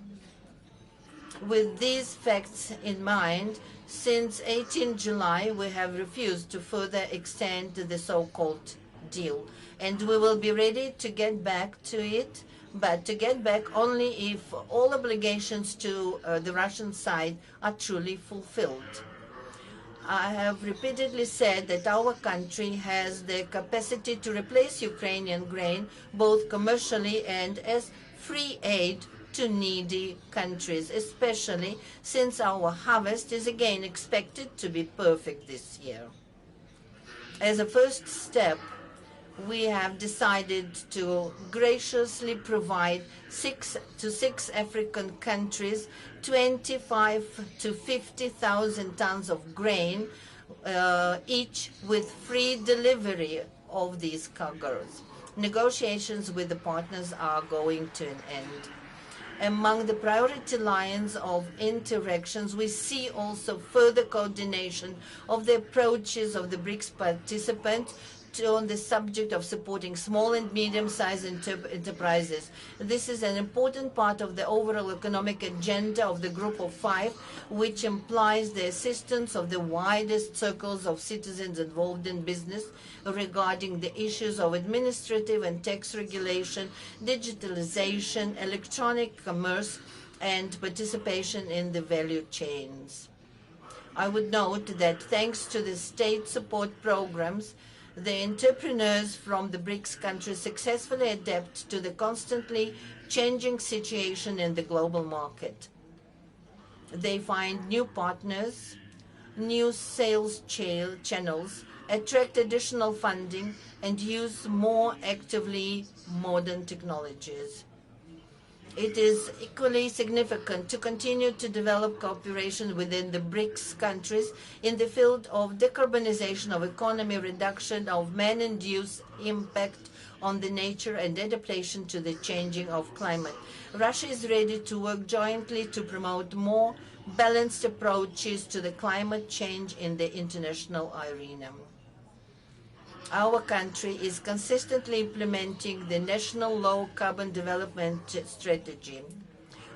With these facts in mind, since 18 July, we have refused to further extend the so-called deal, and we will be ready to get back to it, but to get back only if all obligations to the Russian side are truly fulfilled. I have repeatedly said that our country has the capacity to replace Ukrainian grain both commercially and as free aid to needy countries, especially since our harvest is again expected to be perfect this year. As a first step, we have decided to graciously provide 6 African countries 25 to 50,000 tons of grain each, with free delivery of these cargoes. Negotiations with the partners are going to an end. Among the priority lines of interactions, we see also further coordination of the approaches of the BRICS participants on the subject of supporting small and medium-sized enterprises. This is an important part of the overall economic agenda of the Group of Five, which implies the assistance of the widest circles of citizens involved in business regarding the issues of administrative and tax regulation, digitalization, electronic commerce, and participation in the value chains. I would note that thanks to the state support programs, the entrepreneurs from the BRICS countries successfully adapt to the constantly changing situation in the global market. They find new partners, new sales channels, attract additional funding, and use more actively modern technologies. It is equally significant to continue to develop cooperation within the BRICS countries in the field of decarbonization of economy, reduction of man-induced impact on the nature, and adaptation to the changing of climate. Russia is ready to work jointly to promote more balanced approaches to the climate change in the international arena. Our country is consistently implementing the National Low Carbon Development Strategy.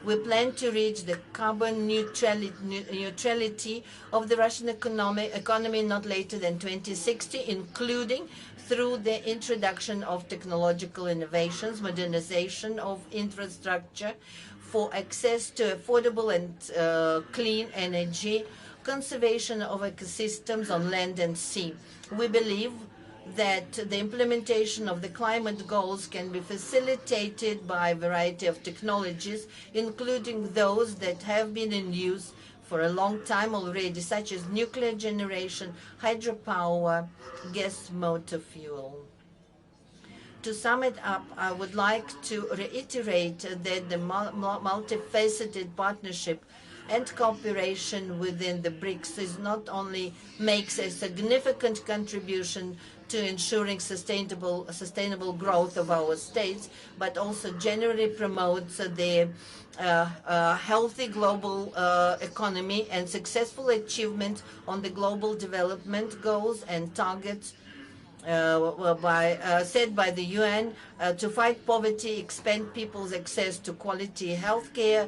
We plan to reach the carbon neutrality of the Russian economy not later than 2060, including through the introduction of technological innovations, modernization of infrastructure for access to affordable and clean energy, conservation of ecosystems on land and sea. We believe that the implementation of the climate goals can be facilitated by a variety of technologies, including those that have been in use for a long time already, such as nuclear generation, hydropower, gas motor fuel. To sum it up, I would like to reiterate that the multifaceted partnership and cooperation within the BRICS is not only makes a significant contribution to ensuring sustainable growth of our states, but also generally promotes the healthy global economy and successful achievement on the global development goals and targets set by the UN to fight poverty, expand people's access to quality health care,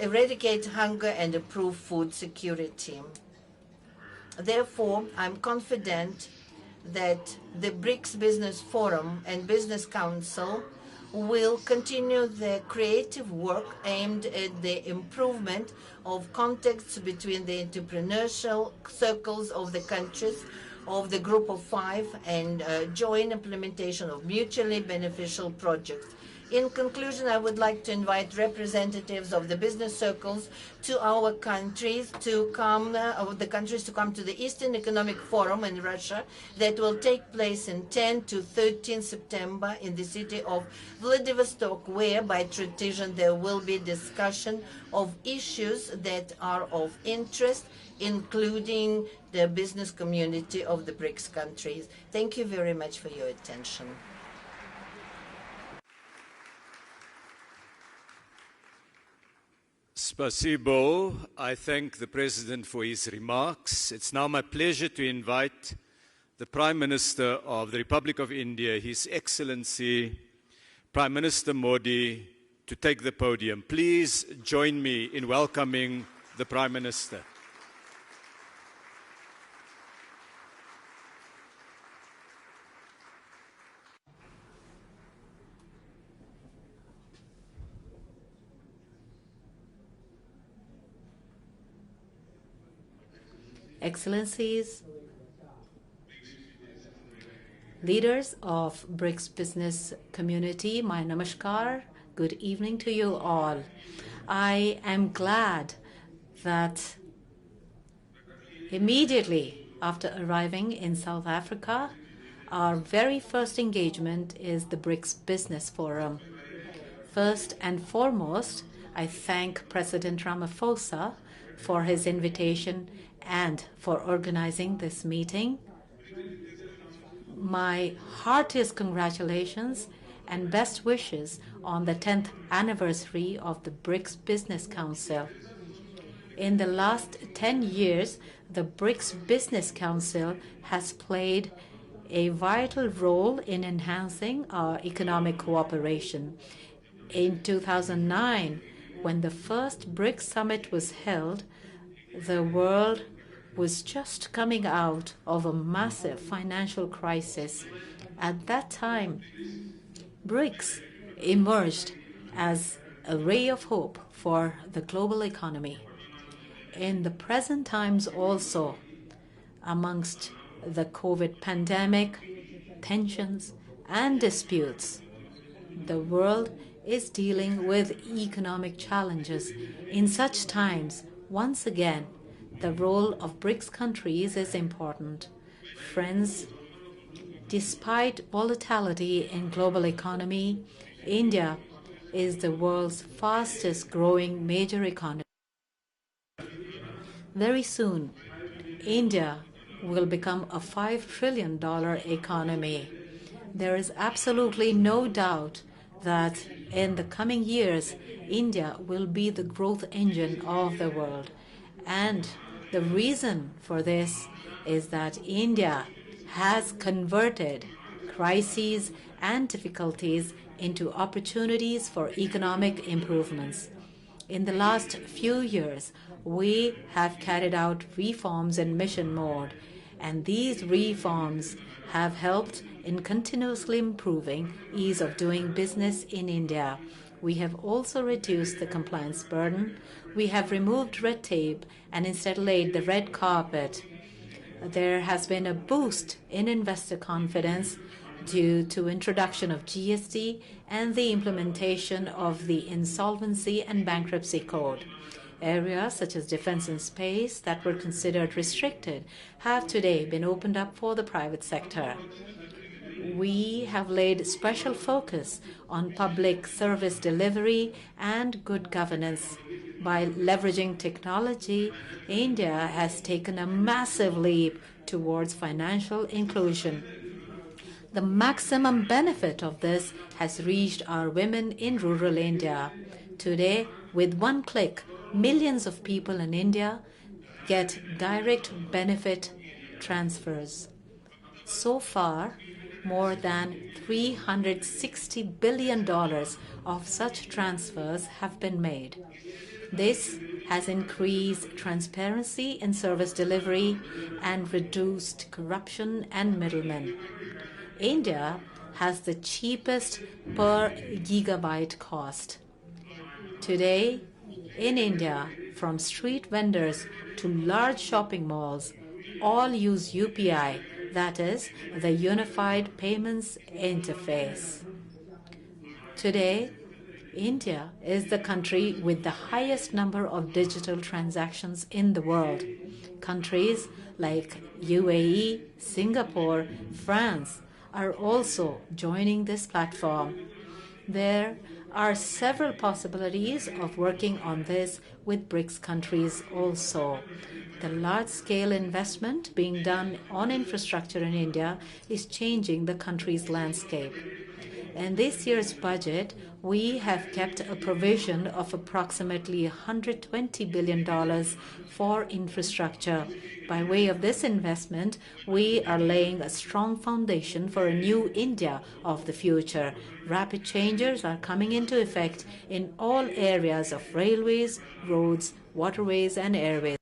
eradicate hunger, and improve food security. Therefore, I'm confident that the BRICS Business Forum and Business Council will continue the creative work aimed at the improvement of contacts between the entrepreneurial circles of the countries of the Group of Five and joint implementation of mutually beneficial projects. In conclusion, I would like to invite representatives of the business circles to our countries to come, to the Eastern Economic Forum in Russia that will take place in 10 to 13 September in the city of Vladivostok, where by tradition there will be discussion of issues that are of interest, including the business community of the BRICS countries. Thank you very much for your attention. Spasibo. I thank the President for his remarks. It's now my pleasure to invite the Prime Minister of the Republic of India, His Excellency Prime Minister Modi, to take the podium. Please join me in welcoming the Prime Minister. Excellencies, leaders of BRICS business community, my namaskar, good evening to you all. I am glad that immediately after arriving in South Africa, our very first engagement is the BRICS Business Forum. First and foremost, I thank President Ramaphosa for his invitation and for organizing this meeting. My heartiest congratulations and best wishes on the 10th anniversary of the BRICS Business Council. In the last 10 years, the BRICS Business Council has played a vital role in enhancing our economic cooperation. In 2009, when the first BRICS summit was held, the world was just coming out of a massive financial crisis. At that time, BRICS emerged as a ray of hope for the global economy. In the present times also, amongst the COVID pandemic, tensions, and disputes, the world is dealing with economic challenges. In such times, once again, the role of BRICS countries is important. Friends, despite volatility in global economy, India is the world's fastest growing major economy. Very soon, India will become a $5 trillion economy. There is absolutely no doubt that in the coming years, India will be the growth engine of the world. And the reason for this is that India has converted crises and difficulties into opportunities for economic improvements. In the last few years, we have carried out reforms in mission mode, and these reforms have helped in continuously improving ease of doing business in India. We have also reduced the compliance burden. We have removed red tape and instead laid the red carpet. There has been a boost in investor confidence due to introduction of GST and the implementation of the Insolvency and Bankruptcy Code. Areas such as defense and space that were considered restricted have today been opened up for the private sector. We have laid special focus on public service delivery and good governance. By leveraging technology, India has taken a massive leap towards financial inclusion. The maximum benefit of this has reached our women in rural India. Today, with one click, millions of people in India get direct benefit transfers. So far, more than $360 billion of such transfers have been made. This has increased transparency in service delivery and reduced corruption and middlemen. India has the cheapest per gigabyte cost. Today, in India, from street vendors to large shopping malls, all use UPI, that is, the Unified Payments Interface. Today, India is the country with the highest number of digital transactions in the world. Countries like UAE, Singapore, France are also joining this platform. There are several possibilities of working on this with BRICS countries also. The large-scale investment being done on infrastructure in India is changing the country's landscape. In this year's budget, we have kept a provision of approximately $120 billion for infrastructure. By way of this investment, we are laying a strong foundation for a new India of the future. Rapid changes are coming into effect in all areas of railways, roads, waterways, and airways.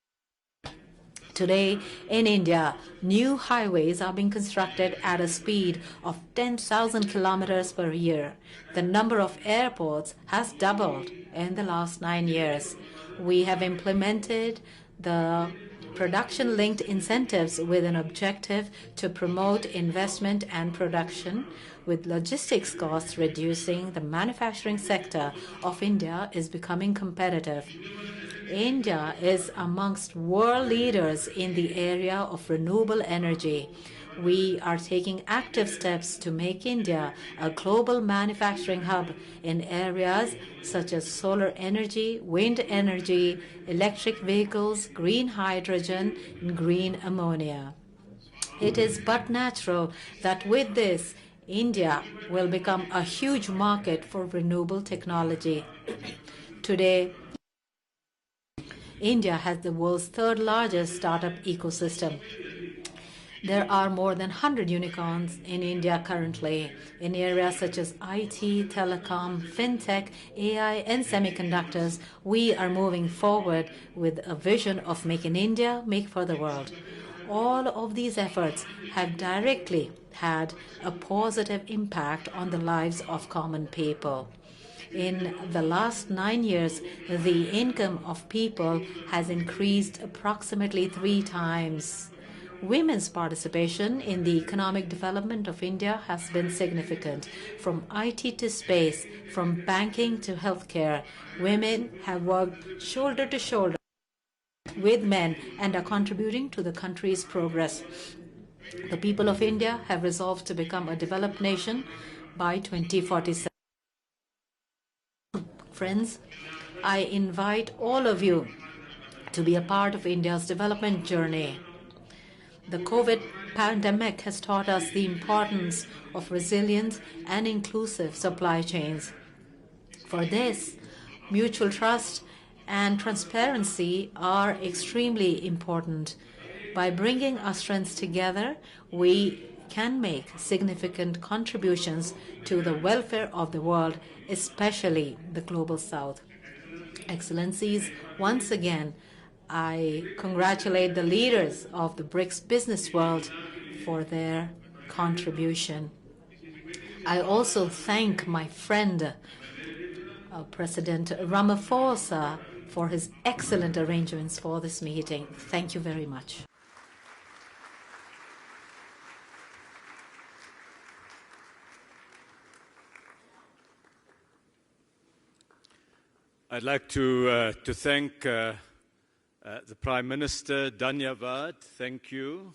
Today, in India, new highways are being constructed at a speed of 10,000 kilometers per year. The number of airports has doubled in the last 9 years. We have implemented the production-linked incentives with an objective to promote investment and production, with logistics costs reducing. The manufacturing sector of India is becoming competitive. India is amongst world leaders in the area of renewable energy. We are taking active steps to make India a global manufacturing hub in areas such as solar energy, wind energy, electric vehicles, green hydrogen, and green ammonia. It is but natural that with this, India will become a huge market for renewable technology. Today, India has the world's third largest startup ecosystem. There are more than 100 unicorns in India currently in areas such as IT, telecom, fintech, AI, and semiconductors. We are moving forward with a vision of Make in India, Make for the World. All of these efforts have directly had a positive impact on the lives of common people. In the last 9 years, the income of people has increased approximately 3 times. Women's participation in the economic development of India has been significant. From IT to space, from banking to healthcare, women have worked shoulder to shoulder with men and are contributing to the country's progress. The people of India have resolved to become a developed nation by 2047. Friends, I invite all of you to be a part of India's development journey. The COVID pandemic has taught us the importance of resilient and inclusive supply chains. For this, mutual trust and transparency are extremely important. By bringing our strengths together, we can make significant contributions to the welfare of the world, especially the Global South. Excellencies, once again, I congratulate the leaders of the BRICS business world for their contribution. I also thank my friend, President Ramaphosa, for his excellent arrangements for this meeting. Thank you very much. I'd like to thank the Prime Minister, Dhanyavad. Thank you.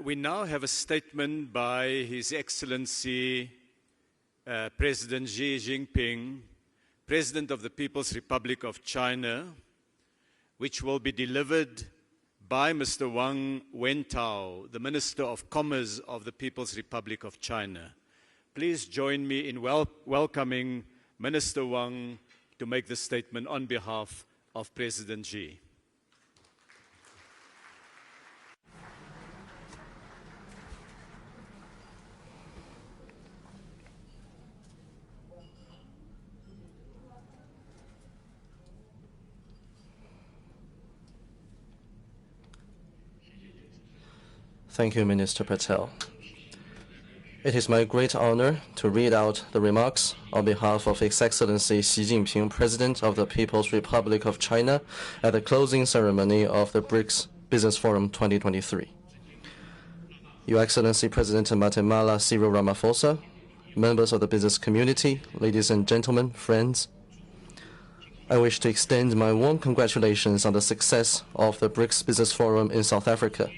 We now have a statement by His Excellency President Xi Jinping, President of the People's Republic of China, which will be delivered by Mr. Wang Wentao, the Minister of Commerce of the People's Republic of China. Please join me in welcoming Minister Wang to make the statement on behalf of President Xi. Thank you, Minister Patel. It is my great honor to read out the remarks on behalf of His Excellency Xi Jinping, President of the People's Republic of China, at the closing ceremony of the BRICS Business Forum 2023. Your Excellency President Matemala Cyril Ramaphosa, members of the business community, ladies and gentlemen, friends, I wish to extend my warm congratulations on the success of the BRICS Business Forum in South Africa.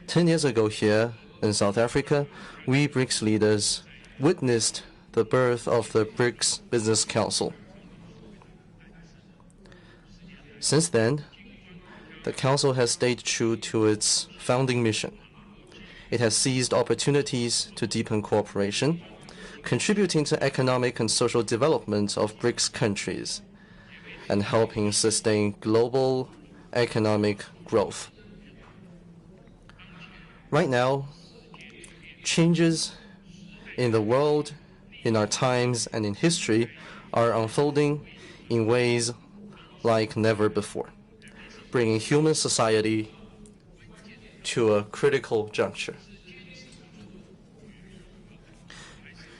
10 years ago here in South Africa, we BRICS leaders witnessed the birth of the BRICS Business Council. Since then, the Council has stayed true to its founding mission. It has seized opportunities to deepen cooperation, contributing to economic and social development of BRICS countries, and helping sustain global economic growth. Right now, changes in the world, in our times, and in history are unfolding in ways like never before, bringing human society to a critical juncture.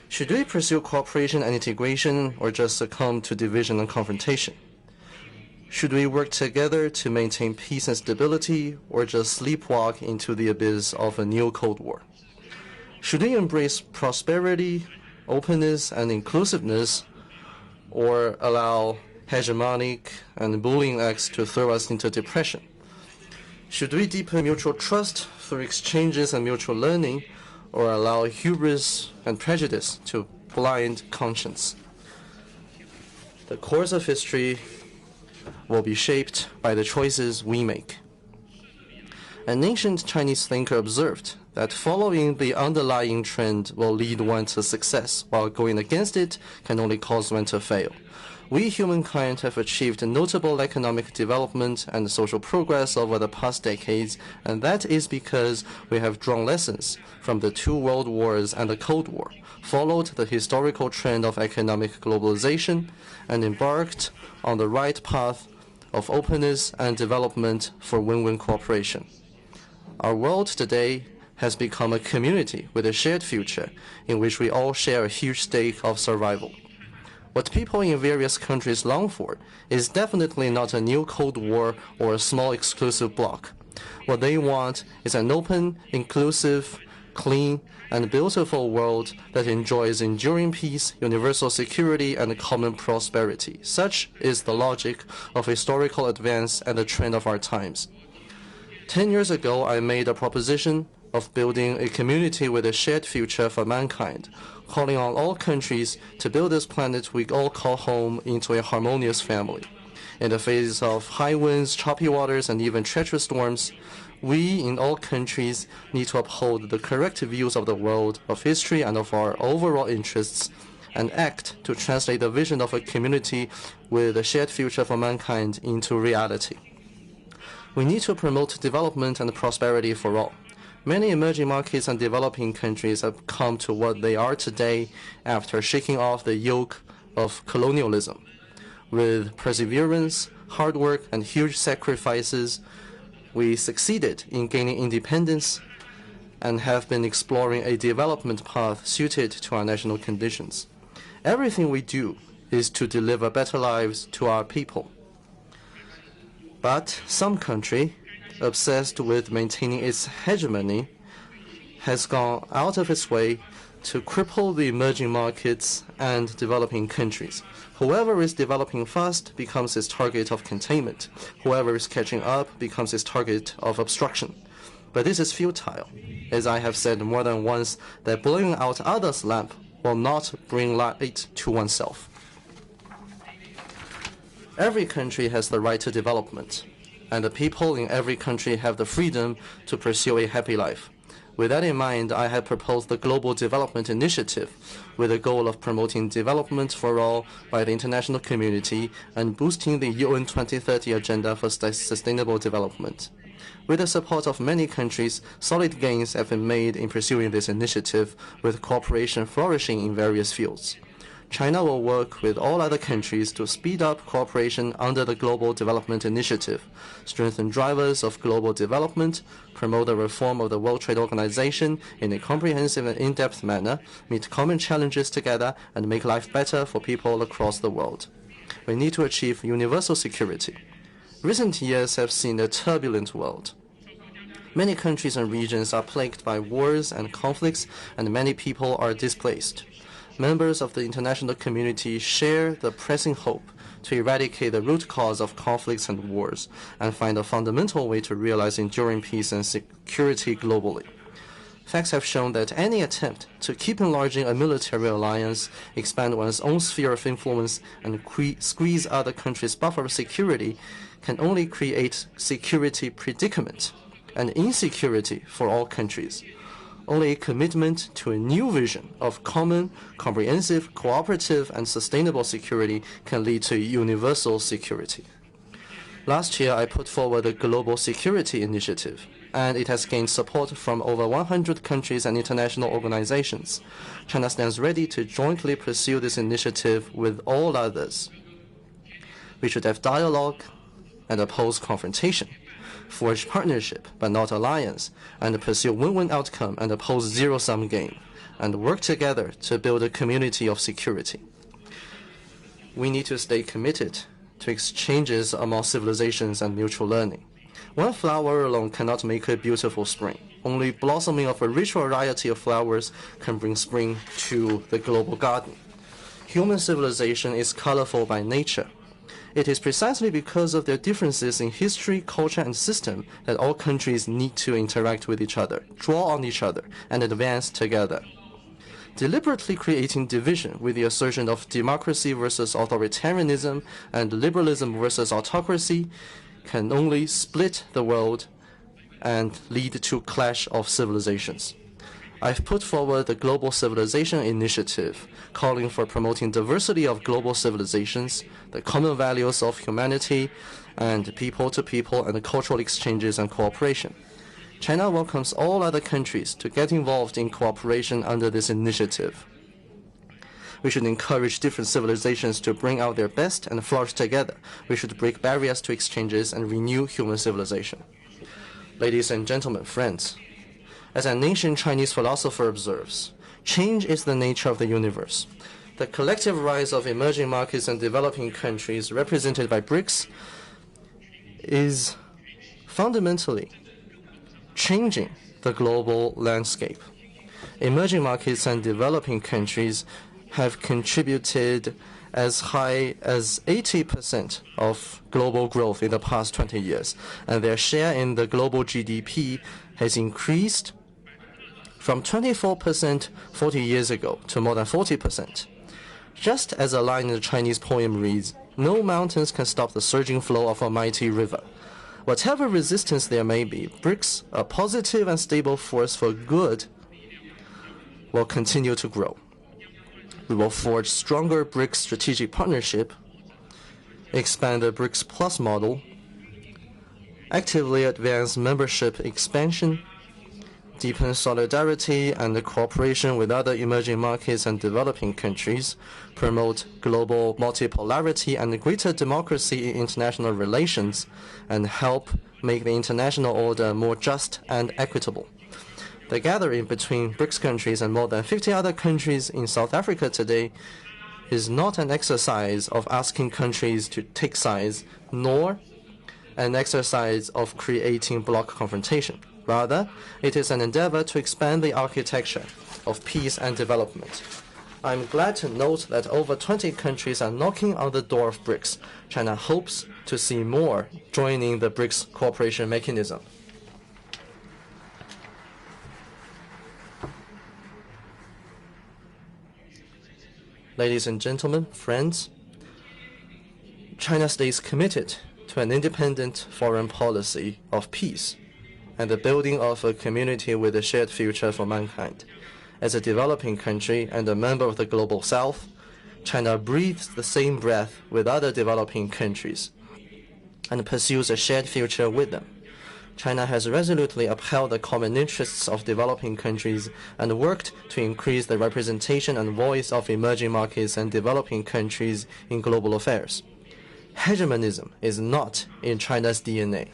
Should we pursue cooperation and integration or just succumb to division and confrontation? Should we work together to maintain peace and stability or just sleepwalk into the abyss of a new Cold War? Should we embrace prosperity, openness, and inclusiveness or allow hegemonic and bullying acts to throw us into depression? Should we deepen mutual trust through exchanges and mutual learning or allow hubris and prejudice to blind conscience? The course of history will be shaped by the choices we make. An ancient Chinese thinker observed that following the underlying trend will lead one to success, while going against it can only cause one to fail. We humankind have achieved notable economic development and social progress over the past decades, and that is because we have drawn lessons from the 2 world wars and the Cold War, followed the historical trend of economic globalization, and embarked on the right path of openness and development for win-win cooperation. Our world today has become a community with a shared future in which we all share a huge stake of survival. What people in various countries long for is definitely not a new Cold War or a small exclusive bloc. What they want is an open, inclusive, clean, and beautiful world that enjoys enduring peace, universal security, and common prosperity. Such is the logic of historical advance and the trend of our times. 10 years ago, I made a proposition of building a community with a shared future for mankind, calling on all countries to build this planet we all call home into a harmonious family. In the face of high winds, choppy waters, and even treacherous storms, we in all countries need to uphold the correct views of the world, of history, and of our overall interests, and act to translate the vision of a community with a shared future for mankind into reality. We need to promote development and prosperity for all. Many emerging markets and developing countries have come to what they are today after shaking off the yoke of colonialism. With perseverance, hard work, and huge sacrifices, we succeeded in gaining independence and have been exploring a development path suited to our national conditions. Everything we do is to deliver better lives to our people. But some country, obsessed with maintaining its hegemony, has gone out of its way to cripple the emerging markets and developing countries. Whoever is developing fast becomes its target of containment. Whoever is catching up becomes its target of obstruction. But this is futile, as I have said more than once, that blowing out others' lamp will not bring light to oneself. Every country has the right to development, and the people in every country have the freedom to pursue a happy life. With that in mind, I have proposed the Global Development Initiative with the goal of promoting development for all by the international community and boosting the UN 2030 Agenda for Sustainable Development. With the support of many countries, solid gains have been made in pursuing this initiative, with cooperation flourishing in various fields. China will work with all other countries to speed up cooperation under the Global Development Initiative, strengthen drivers of global development, promote the reform of the World Trade Organization in a comprehensive and in-depth manner, meet common challenges together, and make life better for people across the world. We need to achieve universal security. Recent years have seen a turbulent world. Many countries and regions are plagued by wars and conflicts, and many people are displaced. Members of the international community share the pressing hope to eradicate the root cause of conflicts and wars and find a fundamental way to realize enduring peace and security globally. Facts have shown that any attempt to keep enlarging a military alliance, expand one's own sphere of influence, and squeeze other countries' buffer of security can only create security predicament and insecurity for all countries. Only a commitment to a new vision of common, comprehensive, cooperative, and sustainable security can lead to universal security. Last year, I put forward the Global Security Initiative, and it has gained support from over 100 countries and international organizations. China stands ready to jointly pursue this initiative with all others. We should have dialogue and oppose confrontation, forge partnership but not alliance, and pursue win-win outcome and oppose zero-sum game, and work together to build a community of security. We need to stay committed to exchanges among civilizations and mutual learning. One flower alone cannot make a beautiful spring. Only blossoming of a rich variety of flowers can bring spring to the global garden. Human civilization is colorful by nature. It is precisely because of their differences in history, culture, and system that all countries need to interact with each other, draw on each other, and advance together. Deliberately creating division with the assertion of democracy versus authoritarianism and liberalism versus autocracy can only split the world and lead to clash of civilizations. I've put forward the Global Civilization Initiative, calling for promoting diversity of global civilizations, the common values of humanity, and people-to-people and cultural exchanges and cooperation. China welcomes all other countries to get involved in cooperation under this initiative. We should encourage different civilizations to bring out their best and flourish together. We should break barriers to exchanges and renew human civilization. Ladies and gentlemen, friends, as an ancient Chinese philosopher observes, change is the nature of the universe. The collective rise of emerging markets and developing countries represented by BRICS is fundamentally changing the global landscape. Emerging markets and developing countries have contributed as high as 80% of global growth in the past 20 years, and their share in the global GDP has increased from 24% 40 years ago to more than 40%. Just as a line in the Chinese poem reads, "No mountains can stop the surging flow of a mighty river." Whatever resistance there may be, BRICS, a positive and stable force for good, will continue to grow. We will forge stronger BRICS strategic partnership, expand the BRICS Plus model, actively advance membership expansion, deepen solidarity and cooperation with other emerging markets and developing countries, promote global multipolarity and greater democracy in international relations, and help make the international order more just and equitable. The gathering between BRICS countries and more than 50 other countries in South Africa today is not an exercise of asking countries to take sides, nor an exercise of creating bloc confrontation. Rather, it is an endeavor to expand the architecture of peace and development. I'm glad to note that over 20 countries are knocking on the door of BRICS. China hopes to see more joining the BRICS cooperation mechanism. Ladies and gentlemen, friends, China stays committed to an independent foreign policy of peace and the building of a community with a shared future for mankind. As a developing country and a member of the Global South, China breathes the same breath with other developing countries and pursues a shared future with them. China has resolutely upheld the common interests of developing countries and worked to increase the representation and voice of emerging markets and developing countries in global affairs. Hegemonism is not in China's DNA,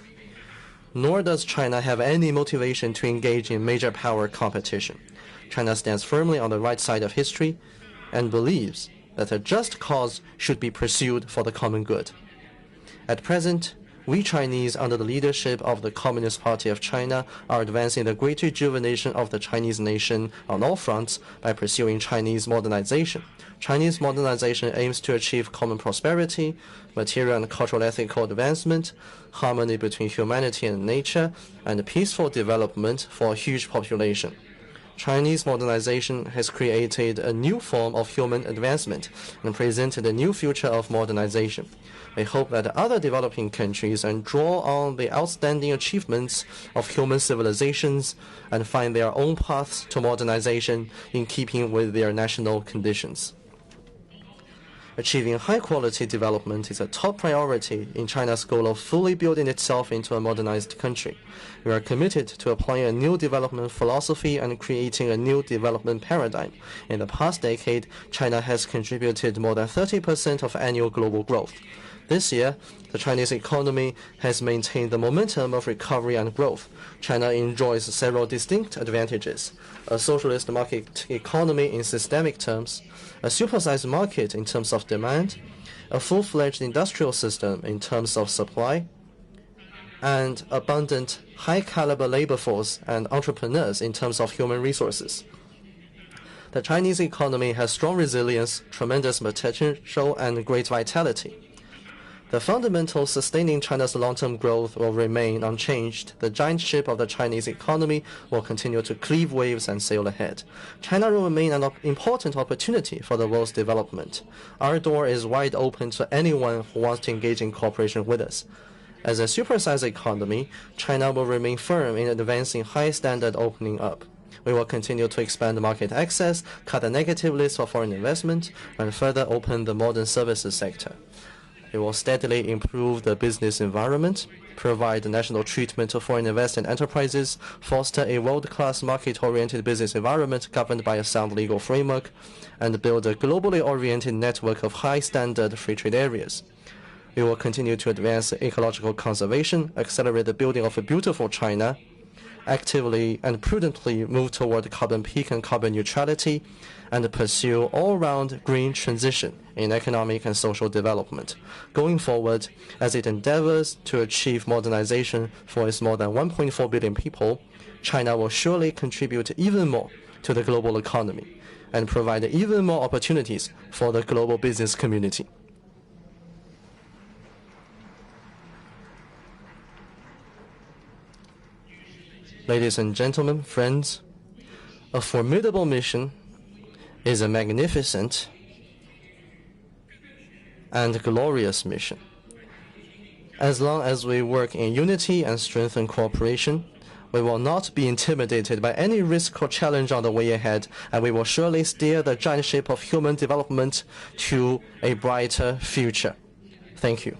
nor does China have any motivation to engage in major power competition. China stands firmly on the right side of history and believes that a just cause should be pursued for the common good. At present, we Chinese, under the leadership of the Communist Party of China, are advancing the great rejuvenation of the Chinese nation on all fronts by pursuing Chinese modernization. Chinese modernization aims to achieve common prosperity, material and cultural ethical advancement, harmony between humanity and nature, and peaceful development for a huge population. Chinese modernization has created a new form of human advancement and presented a new future of modernization. We hope that other developing countries and draw on the outstanding achievements of human civilizations and find their own paths to modernization in keeping with their national conditions. Achieving high-quality development is a top priority in China's goal of fully building itself into a modernized country. We are committed to applying a new development philosophy and creating a new development paradigm. In the past decade, China has contributed more than 30% of annual global growth. This year, the Chinese economy has maintained the momentum of recovery and growth. China enjoys several distinct advantages: a socialist market economy in systemic terms, a supersized market in terms of demand, a full-fledged industrial system in terms of supply, and abundant high-caliber labor force and entrepreneurs in terms of human resources. The Chinese economy has strong resilience, tremendous potential, and great vitality. The fundamentals sustaining China's long-term growth will remain unchanged. The giant ship of the Chinese economy will continue to cleave waves and sail ahead. China will remain an important opportunity for the world's development. Our door is wide open to anyone who wants to engage in cooperation with us. As a supersized economy, China will remain firm in advancing high-standard opening up. We will continue to expand market access, cut the negative list for foreign investment, and further open the modern services sector. We will steadily improve the business environment, provide national treatment to foreign investing enterprises, foster a world-class market-oriented business environment governed by a sound legal framework, and build a globally oriented network of high-standard free trade areas. We will continue to advance ecological conservation, accelerate the building of a beautiful China, actively and prudently move toward carbon peak and carbon neutrality, and pursue all-round green transition in economic and social development. Going forward, as it endeavors to achieve modernization for its more than 1.4 billion people, China will surely contribute even more to the global economy and provide even more opportunities for the global business community. Ladies and gentlemen, friends, a formidable mission is a magnificent and glorious mission. As long as we work in unity and strengthen cooperation, we will not be intimidated by any risk or challenge on the way ahead, and we will surely steer the giant ship of human development to a brighter future. Thank you.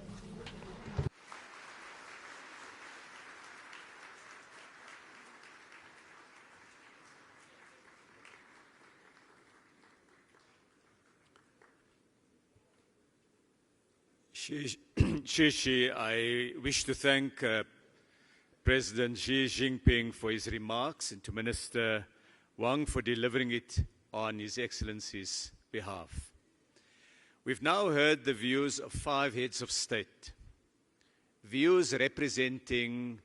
Xi, I wish to thank President Xi Jinping for his remarks and to Minister Wang for delivering it on His Excellency's behalf. We've now heard the views of 5 heads of state, views representing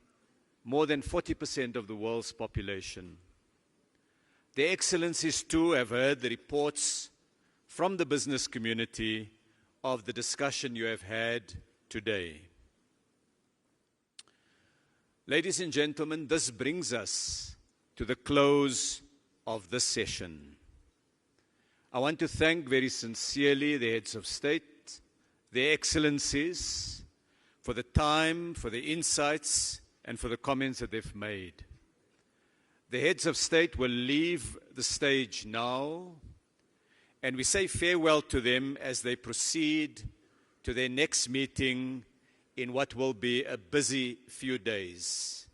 more than 40% of the world's population. The Excellencies too have heard the reports from the business community of the discussion you have had today. Ladies and gentlemen, this brings us to the close of this session. I want to thank very sincerely the heads of state, their excellencies, for the time, for the insights, and for the comments that they've made. The heads of state will leave the stage now, and we say farewell to them as they proceed to their next meeting in what will be a busy few days.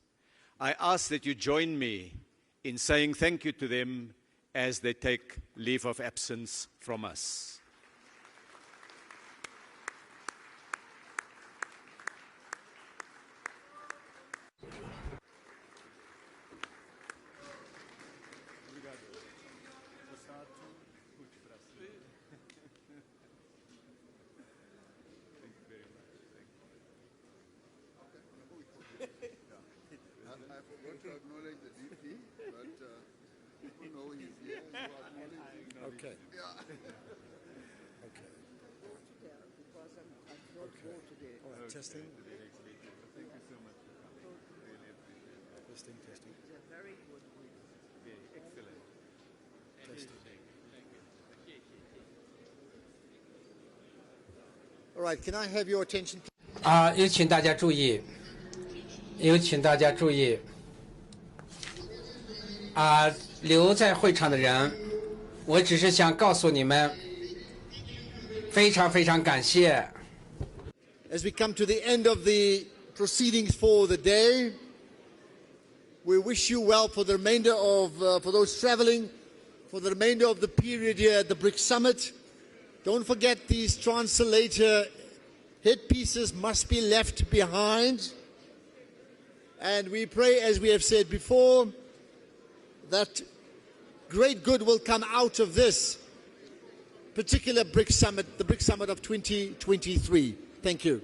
I ask that you join me in saying thank you to them as they take leave of absence from us. Okay. Yeah. Okay. All right, testing. Thank you so much for coming. Really appreciate it. Testing, testing. Very good. Very excellent. Testing. All right, can I have your attention? 有请大家注意，有请大家注意。留在会场的人，我只是想告诉你们，非常非常感谢。As we come to the end of the proceedings for the day, we wish you well for the remainder of, for those traveling, for the remainder of the period here at the BRICS Summit. Don't forget these translator headpieces must be left behind. And we pray, as we have said before, that great good will come out of this particular BRICS Summit, the BRICS Summit of 2023. Thank you.